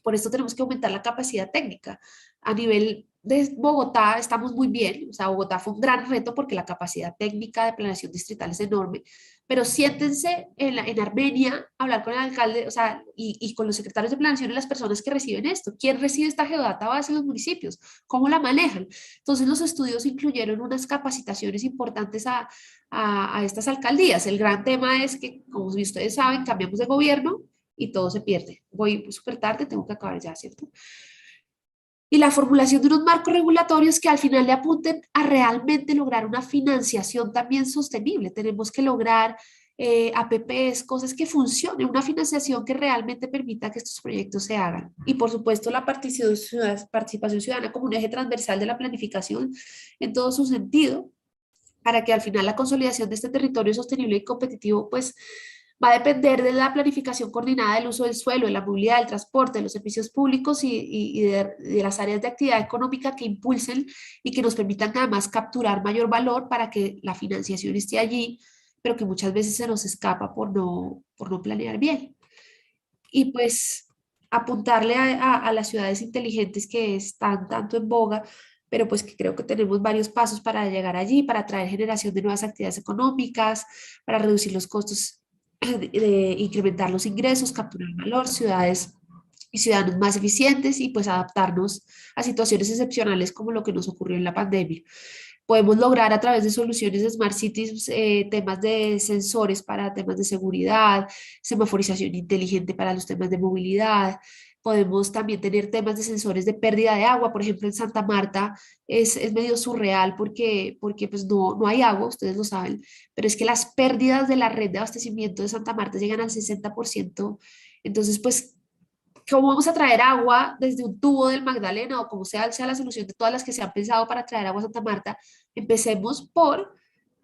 Por esto tenemos que aumentar la capacidad técnica. A nivel de Bogotá estamos muy bien, o sea, Bogotá fue un gran reto porque la capacidad técnica de planeación distrital es enorme, pero siéntense en Armenia, hablar con el alcalde, o sea, y con los secretarios de planeación y las personas que reciben esto. ¿Quién recibe esta geodata base en los municipios? ¿Cómo la manejan? Entonces los estudios incluyeron unas capacitaciones importantes a estas alcaldías. El gran tema es que, como ustedes saben, cambiamos de gobierno y todo se pierde. Voy súper tarde, tengo que acabar ya, ¿cierto? Y la formulación de unos marcos regulatorios que al final le apunten a realmente lograr una financiación también sostenible. Tenemos que lograr APPs, cosas que funcionen, una financiación que realmente permita que estos proyectos se hagan. Y por supuesto la participación ciudadana como un eje transversal de la planificación en todo su sentido, para que al final la consolidación de este territorio sostenible y competitivo pues va a depender de la planificación coordinada del uso del suelo, de la movilidad, del transporte, de los servicios públicos y de las áreas de actividad económica que impulsen y que nos permitan además capturar mayor valor para que la financiación esté allí, pero que muchas veces se nos escapa por no planear bien. Y pues apuntarle a las ciudades inteligentes que están tanto en boga, pero pues que creo que tenemos varios pasos para llegar allí, para atraer generación de nuevas actividades económicas, para reducir los costos, de incrementar los ingresos, capturar valor, ciudades y ciudadanos más eficientes y pues adaptarnos a situaciones excepcionales como lo que nos ocurrió en la pandemia. Podemos lograr a través de soluciones de Smart Cities temas de sensores para temas de seguridad, semaforización inteligente para los temas de movilidad. Podemos también tener temas de sensores de pérdida de agua. Por ejemplo, en Santa Marta es medio surreal porque pues no hay agua, ustedes lo saben, pero es que las pérdidas de la red de abastecimiento de Santa Marta llegan al 60%. Entonces, pues ¿cómo vamos a traer agua desde un tubo del Magdalena o como sea la solución de todas las que se han pensado para traer agua a Santa Marta? Empecemos por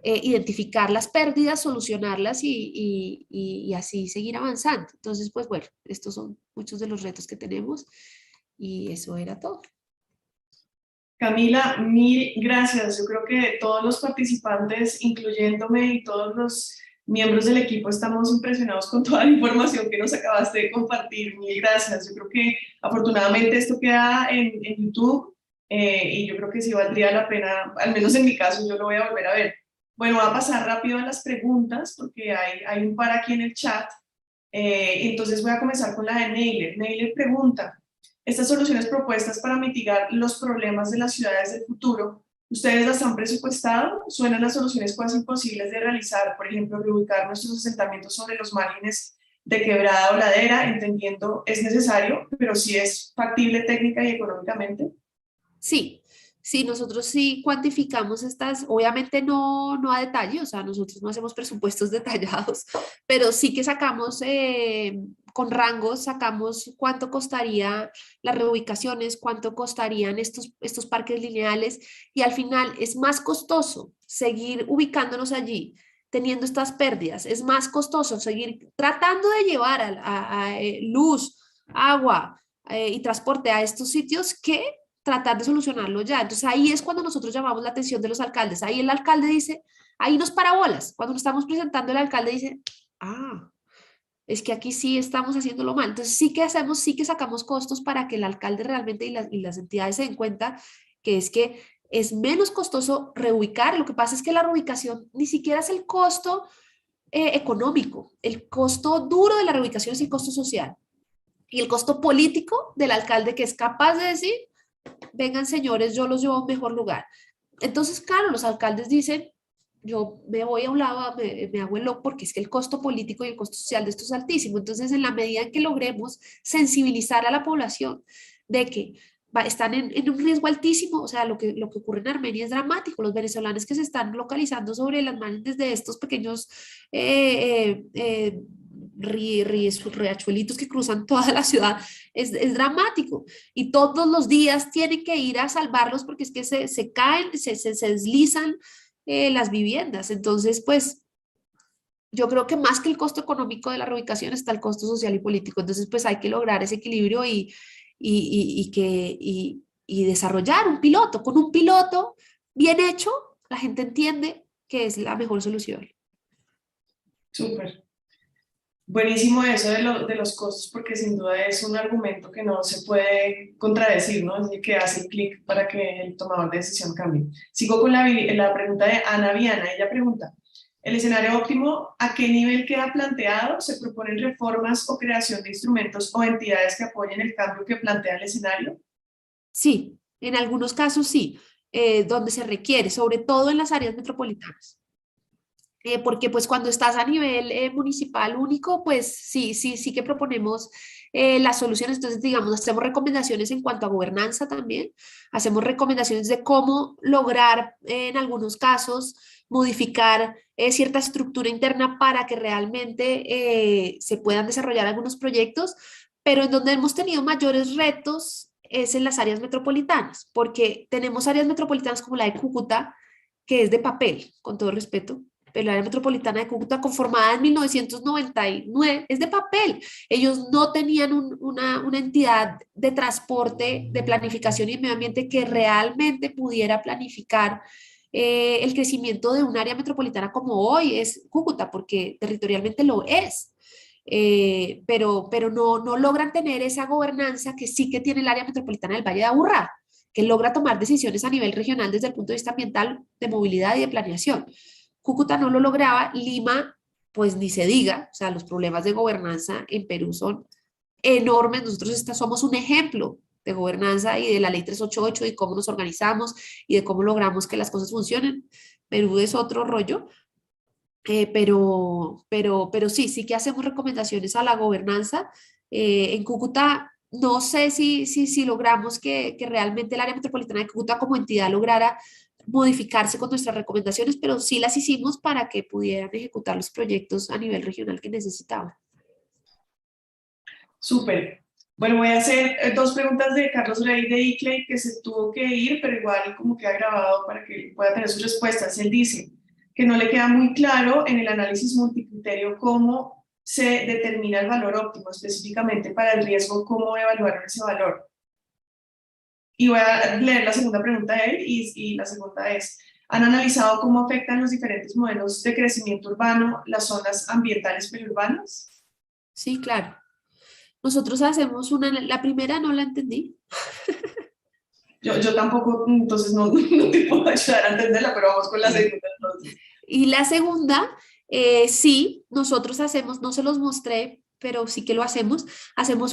identificar las pérdidas, solucionarlas y así seguir avanzando. Entonces, pues bueno, estos son muchos de los retos que tenemos y eso era todo. Camila, mil gracias. Yo creo que todos los participantes, incluyéndome y todos los miembros del equipo, estamos impresionados con toda la información que nos acabaste de compartir. Mil gracias. Yo creo que afortunadamente esto queda en YouTube y yo creo que sí valdría la pena, al menos en mi caso, yo lo voy a volver a ver. Bueno, voy a pasar rápido a las preguntas porque hay un par aquí en el chat. Entonces voy a comenzar con la de Neiler. Neiler pregunta, estas soluciones propuestas para mitigar los problemas de las ciudades del futuro, ¿ustedes las han presupuestado? ¿Suenan las soluciones casi imposibles de realizar? Por ejemplo, reubicar nuestros asentamientos sobre los márgenes de quebrada o ladera, entendiendo es necesario, pero si es factible técnica y económicamente. Sí, sí, nosotros sí cuantificamos estas, obviamente no a detalle, o sea, nosotros no hacemos presupuestos detallados, pero sí que sacamos con rangos, sacamos cuánto costaría las reubicaciones, cuánto costarían estos parques lineales y al final es más costoso seguir ubicándonos allí, teniendo estas pérdidas, es más costoso seguir tratando de llevar luz, agua y transporte a estos sitios que tratar de solucionarlo ya. Entonces ahí es cuando nosotros llamamos la atención de los alcaldes. Ahí el alcalde dice, ahí nos parabolas. Cuando nos estamos presentando, el alcalde dice, ah, es que aquí sí estamos haciéndolo mal. Entonces sí que hacemos, sí que sacamos costos para que el alcalde realmente y las entidades se den cuenta que es menos costoso reubicar. Lo que pasa es que la reubicación ni siquiera es el costo económico. El costo duro de la reubicación es el costo social. Y el costo político del alcalde que es capaz de decir, vengan señores, yo los llevo a un mejor lugar. Entonces, claro, los alcaldes dicen, yo me voy a un lado, me hago el loco porque es que el costo político y el costo social de esto es altísimo. Entonces, en la medida en que logremos sensibilizar a la población de que están en un riesgo altísimo, o sea, lo que ocurre en Armenia es dramático. Los venezolanos que se están localizando sobre las márgenes de estos pequeños riachuelitos que cruzan toda la ciudad, es dramático y todos los días tienen que ir a salvarlos porque es que se caen, se deslizan las viviendas. Entonces, pues yo creo que más que el costo económico de la reubicación está el costo social y político. Entonces, pues hay que lograr ese equilibrio y desarrollar un piloto. Con un piloto bien hecho, la gente entiende que es la mejor solución. Súper. Buenísimo eso de los costos, porque sin duda es un argumento que no se puede contradecir, ¿no? Es el que hace clic para que el tomador de decisión cambie. Sigo con la pregunta de Ana Viana. Ella pregunta, ¿el escenario óptimo a qué nivel queda planteado? ¿Se proponen reformas o creación de instrumentos o entidades que apoyen el cambio que plantea el escenario? Sí, en algunos casos sí, donde se requiere, sobre todo en las áreas metropolitanas. Porque pues cuando estás a nivel municipal único, pues sí que proponemos las soluciones. Entonces, digamos, hacemos recomendaciones en cuanto a gobernanza también, hacemos recomendaciones de cómo lograr en algunos casos modificar cierta estructura interna para que realmente se puedan desarrollar algunos proyectos, pero en donde hemos tenido mayores retos es en las áreas metropolitanas, porque tenemos áreas metropolitanas como la de Cúcuta, que es de papel, con todo respeto, pero la área metropolitana de Cúcuta, conformada en 1999, es de papel. Ellos no tenían una entidad de transporte, de planificación y medio ambiente que realmente pudiera planificar el crecimiento de un área metropolitana como hoy es Cúcuta, porque territorialmente lo es. pero no logran tener esa gobernanza que sí que tiene el área metropolitana del Valle de Aburrá, que logra tomar decisiones a nivel regional desde el punto de vista ambiental, de movilidad y de planeación. Cúcuta no lo lograba, Lima, pues ni se diga, o sea, los problemas de gobernanza en Perú son enormes. Nosotros somos un ejemplo de gobernanza y de la ley 388 y cómo nos organizamos y de cómo logramos que las cosas funcionen. Perú es otro rollo, pero sí que hacemos recomendaciones a la gobernanza. En Cúcuta, no sé si logramos que realmente el área metropolitana de Cúcuta como entidad lograra modificarse con nuestras recomendaciones, pero sí las hicimos para que pudieran ejecutar los proyectos a nivel regional que necesitaban. Súper. Bueno, voy a hacer dos preguntas de Carlos Rey de ICLEI, que se tuvo que ir, pero igual como que ha grabado para que pueda tener sus respuestas. Él dice que no le queda muy claro en el análisis multicriterio cómo se determina el valor óptimo, específicamente para el riesgo, cómo evaluaron ese valor. Y voy a leer la segunda pregunta de él, y la segunda es, ¿han analizado cómo afectan los diferentes modelos de crecimiento urbano las zonas ambientales periurbanas? Sí, claro. Nosotros hacemos la primera no la entendí. Yo tampoco, entonces no te puedo ayudar a entenderla, pero vamos con la segunda entonces. Y la segunda, sí, nosotros hacemos, no se los mostré, pero sí que lo hacemos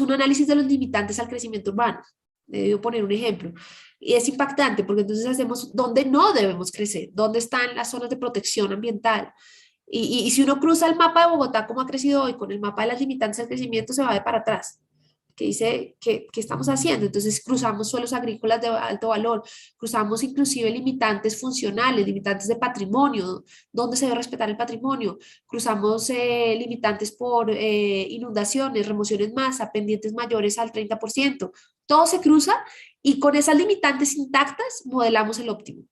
un análisis de los limitantes al crecimiento urbano. Debo poner un ejemplo. Y es impactante porque entonces hacemos dónde no debemos crecer, dónde están las zonas de protección ambiental. Y si uno cruza el mapa de Bogotá como ha crecido hoy con el mapa de las limitantes al crecimiento, se va de para atrás que dice qué estamos haciendo. Entonces cruzamos suelos agrícolas de alto valor, cruzamos inclusive limitantes funcionales, limitantes de patrimonio, dónde se debe respetar el patrimonio, cruzamos limitantes por inundaciones, remociones masa, pendientes mayores al 30%. Todo se cruza y con esas limitantes intactas modelamos el óptimo.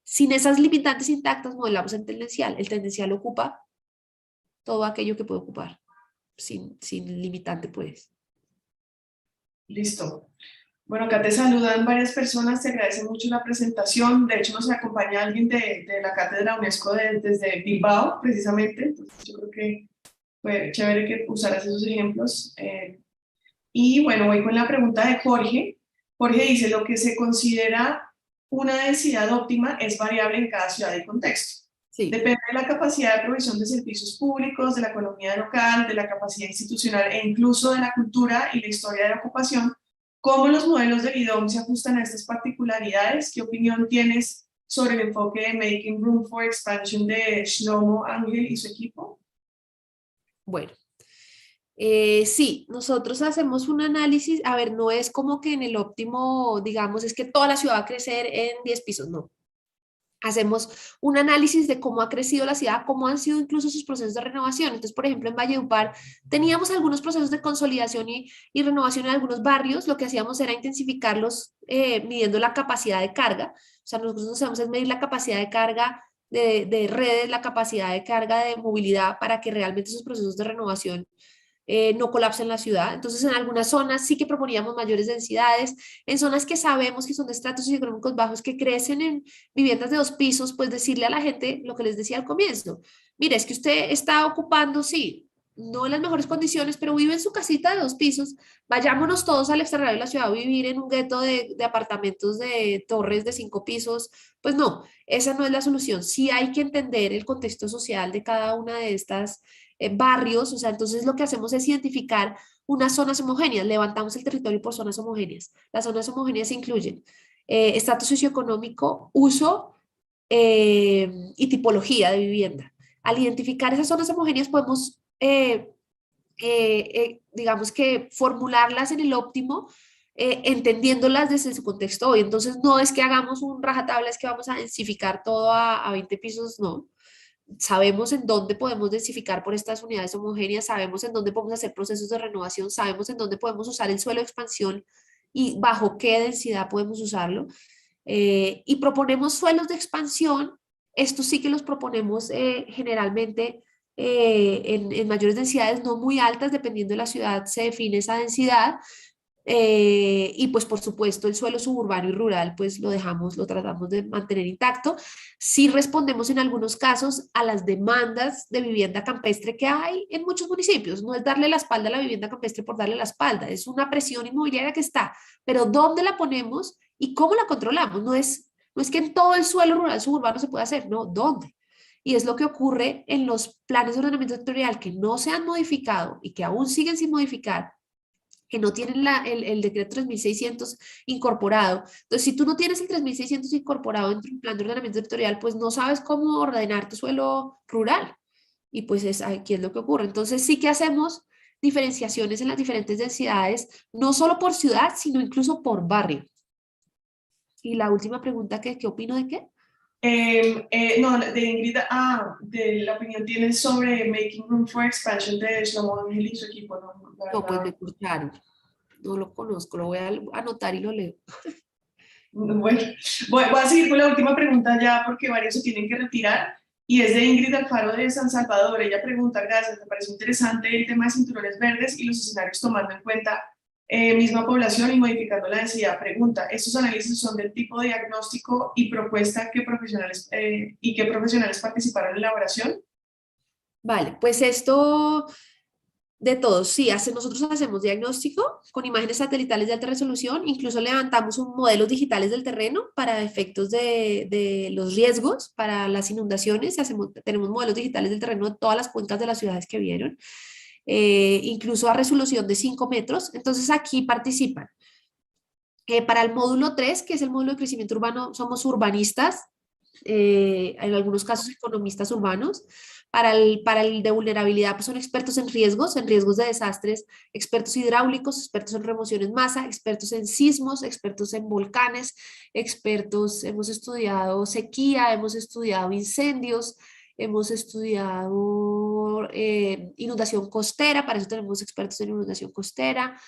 Sin esas limitantes intactas modelamos el tendencial. El tendencial ocupa todo aquello que puede ocupar, sin limitante pues. Listo. Bueno, acá te saludan varias personas, te agradece mucho la presentación. De hecho, nos acompaña alguien de la Cátedra UNESCO desde Bilbao, precisamente. Entonces, yo creo que fue chévere que usaras esos ejemplos. Y bueno, voy con la pregunta de Jorge. Jorge dice, lo que se considera una densidad óptima es variable en cada ciudad y contexto. Sí. Depende de la capacidad de provisión de servicios públicos, de la economía local, de la capacidad institucional e incluso de la cultura y la historia de la ocupación. ¿Cómo los modelos de IDOM se ajustan a estas particularidades? ¿Qué opinión tienes sobre el enfoque de Making Room for Expansion de Shlomo Ángel y su equipo? Bueno, sí, nosotros hacemos un análisis, a ver, no es como que en el óptimo, digamos, es que toda la ciudad va a crecer en 10 pisos, no. Hacemos un análisis de cómo ha crecido la ciudad, cómo han sido incluso sus procesos de renovación. Entonces, por ejemplo, en Valledupar teníamos algunos procesos de consolidación y renovación en algunos barrios. Lo que hacíamos era intensificarlos midiendo la capacidad de carga. O sea, nosotros nos hacemos es medir la capacidad de carga de redes, la capacidad de carga de movilidad para que realmente esos procesos de renovación no colapsen la ciudad. Entonces, en algunas zonas sí que proponíamos mayores densidades, en zonas que sabemos que son de estratos socioeconómicos bajos, que crecen en viviendas de 2 pisos, pues decirle a la gente lo que les decía al comienzo. Mire, es que usted está ocupando, sí, no en las mejores condiciones, pero vive en su casita de 2 pisos, vayámonos todos al extrarradio de la ciudad a vivir en un gueto de apartamentos de torres de 5 pisos, pues no, esa no es la solución. Sí hay que entender el contexto social de cada una de estas barrios, o sea, entonces lo que hacemos es identificar unas zonas homogéneas, levantamos el territorio por zonas homogéneas. Las zonas homogéneas incluyen estatus socioeconómico, uso y tipología de vivienda. Al identificar esas zonas homogéneas podemos, digamos que, formularlas en el óptimo, entendiéndolas desde su contexto hoy. Entonces no es que hagamos un rajatabla, es que vamos a densificar todo a 20 pisos, no. Sabemos en dónde podemos densificar por estas unidades homogéneas, sabemos en dónde podemos hacer procesos de renovación, sabemos en dónde podemos usar el suelo de expansión y bajo qué densidad podemos usarlo. Y proponemos suelos de expansión, estos sí que los proponemos generalmente en mayores densidades, no muy altas, dependiendo de la ciudad se define esa densidad, Y pues por supuesto el suelo suburbano y rural pues lo tratamos de mantener intacto. Sí respondemos en algunos casos a las demandas de vivienda campestre que hay en muchos municipios. No es darle la espalda a la vivienda campestre por darle la espalda, es una presión inmobiliaria que está, pero ¿dónde la ponemos y cómo la controlamos? No es que en todo el suelo rural suburbano se pueda hacer, no, ¿dónde? Y es lo que ocurre en los planes de ordenamiento territorial que no se han modificado y que aún siguen sin modificar, que no tienen el decreto 3600 incorporado. Entonces, si tú no tienes el 3600 incorporado en tu plan de ordenamiento territorial, pues no sabes cómo ordenar tu suelo rural. Y pues aquí es lo que ocurre. Entonces, sí que hacemos diferenciaciones en las diferentes densidades, no solo por ciudad, sino incluso por barrio. Y la última pregunta, ¿qué opino de qué? No, de Ingrid, de la opinión tienes sobre Making Room for Expansion de Shlomo Ángel y su equipo, no, la No, pues verdad. me cortaron. No lo conozco, lo voy a anotar y lo leo. Bueno, voy a seguir con la última pregunta ya porque varios se tienen que retirar y es de Ingrid Alfaro de San Salvador. Ella pregunta, gracias, me parece interesante el tema de cinturones verdes y los escenarios tomando en cuenta misma población y modificando la densidad. Pregunta, ¿estos análisis son del tipo de diagnóstico y propuesta que profesionales y qué profesionales participaron en la elaboración? Vale, pues esto de todos, sí, nosotros hacemos diagnóstico con imágenes satelitales de alta resolución, incluso levantamos modelos digitales del terreno para efectos de los riesgos, para las inundaciones, tenemos modelos digitales del terreno de todas las cuencas de las ciudades que vieron, incluso a resolución de 5 metros, entonces aquí participan. Para el módulo 3, que es el módulo de crecimiento urbano, somos urbanistas, en algunos casos economistas urbanos. Para el de vulnerabilidad, pues son expertos en riesgos de desastres, expertos hidráulicos, expertos en remoción en masa, expertos en sismos, expertos en volcanes, hemos estudiado sequía, hemos estudiado incendios, hemos estudiado inundación costera, para eso tenemos expertos en inundación costera,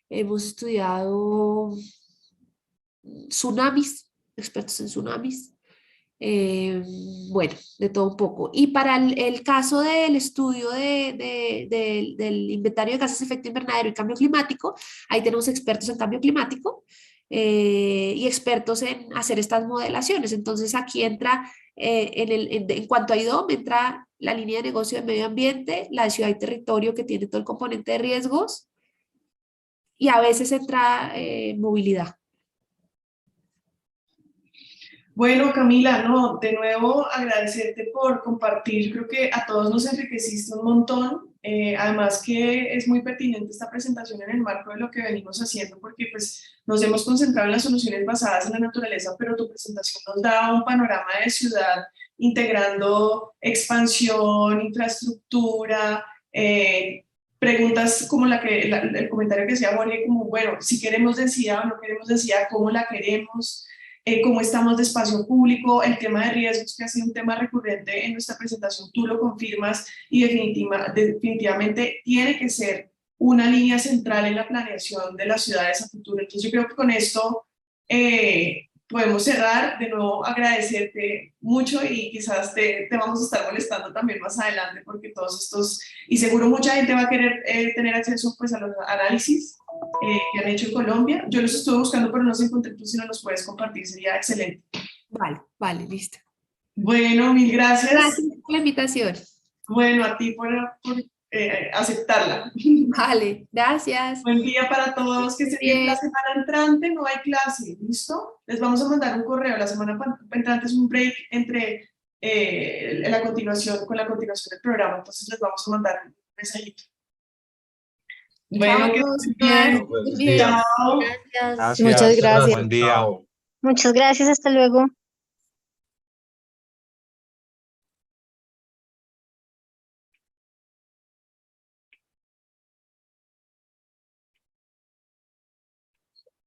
hemos estudiado tsunamis, expertos en tsunamis. Eh, bueno, de todo un poco. Y para el caso del estudio del inventario de gases de efecto invernadero y cambio climático, ahí tenemos expertos en cambio climático y expertos en hacer estas modelaciones. Entonces aquí entra, en cuanto a IDOM, entra la línea de negocio de medio ambiente, la de ciudad y territorio que tiene todo el componente de riesgos y a veces entra movilidad. Bueno, Camila, no, de nuevo agradecerte por compartir, creo que a todos nos enriqueciste un montón, además que es muy pertinente esta presentación en el marco de lo que venimos haciendo, porque pues nos hemos concentrado en las soluciones basadas en la naturaleza, pero tu presentación nos da un panorama de ciudad integrando expansión, infraestructura, preguntas como el comentario que hacía Jorge, como bueno, si queremos densidad o no queremos densidad, cómo la queremos, cómo estamos de espacio público, el tema de riesgos, que ha sido un tema recurrente en nuestra presentación, tú lo confirmas y definitivamente tiene que ser una línea central en la planeación de las ciudades a futuro. Entonces yo creo que con esto podemos cerrar. De nuevo agradecerte mucho y quizás te vamos a estar molestando también más adelante porque todos estos, y seguro mucha gente va a querer tener acceso pues a los análisis que han hecho en Colombia. Yo los estuve buscando, pero no los encontré. Tú si no los puedes compartir, sería excelente. Vale, listo. Bueno, mil gracias. Gracias por la invitación. Bueno, a ti por aceptarla. Vale, gracias. Buen día para todos. Que estén bien. La semana entrante no hay clase, ¿listo? Les vamos a mandar un correo. La semana entrante es un break entre la continuación del programa. Entonces les vamos a mandar un mensajito. Bueno, que estén bien. Chao. Chao. Gracias. Muchas gracias. Buen día. Muchas gracias, hasta luego.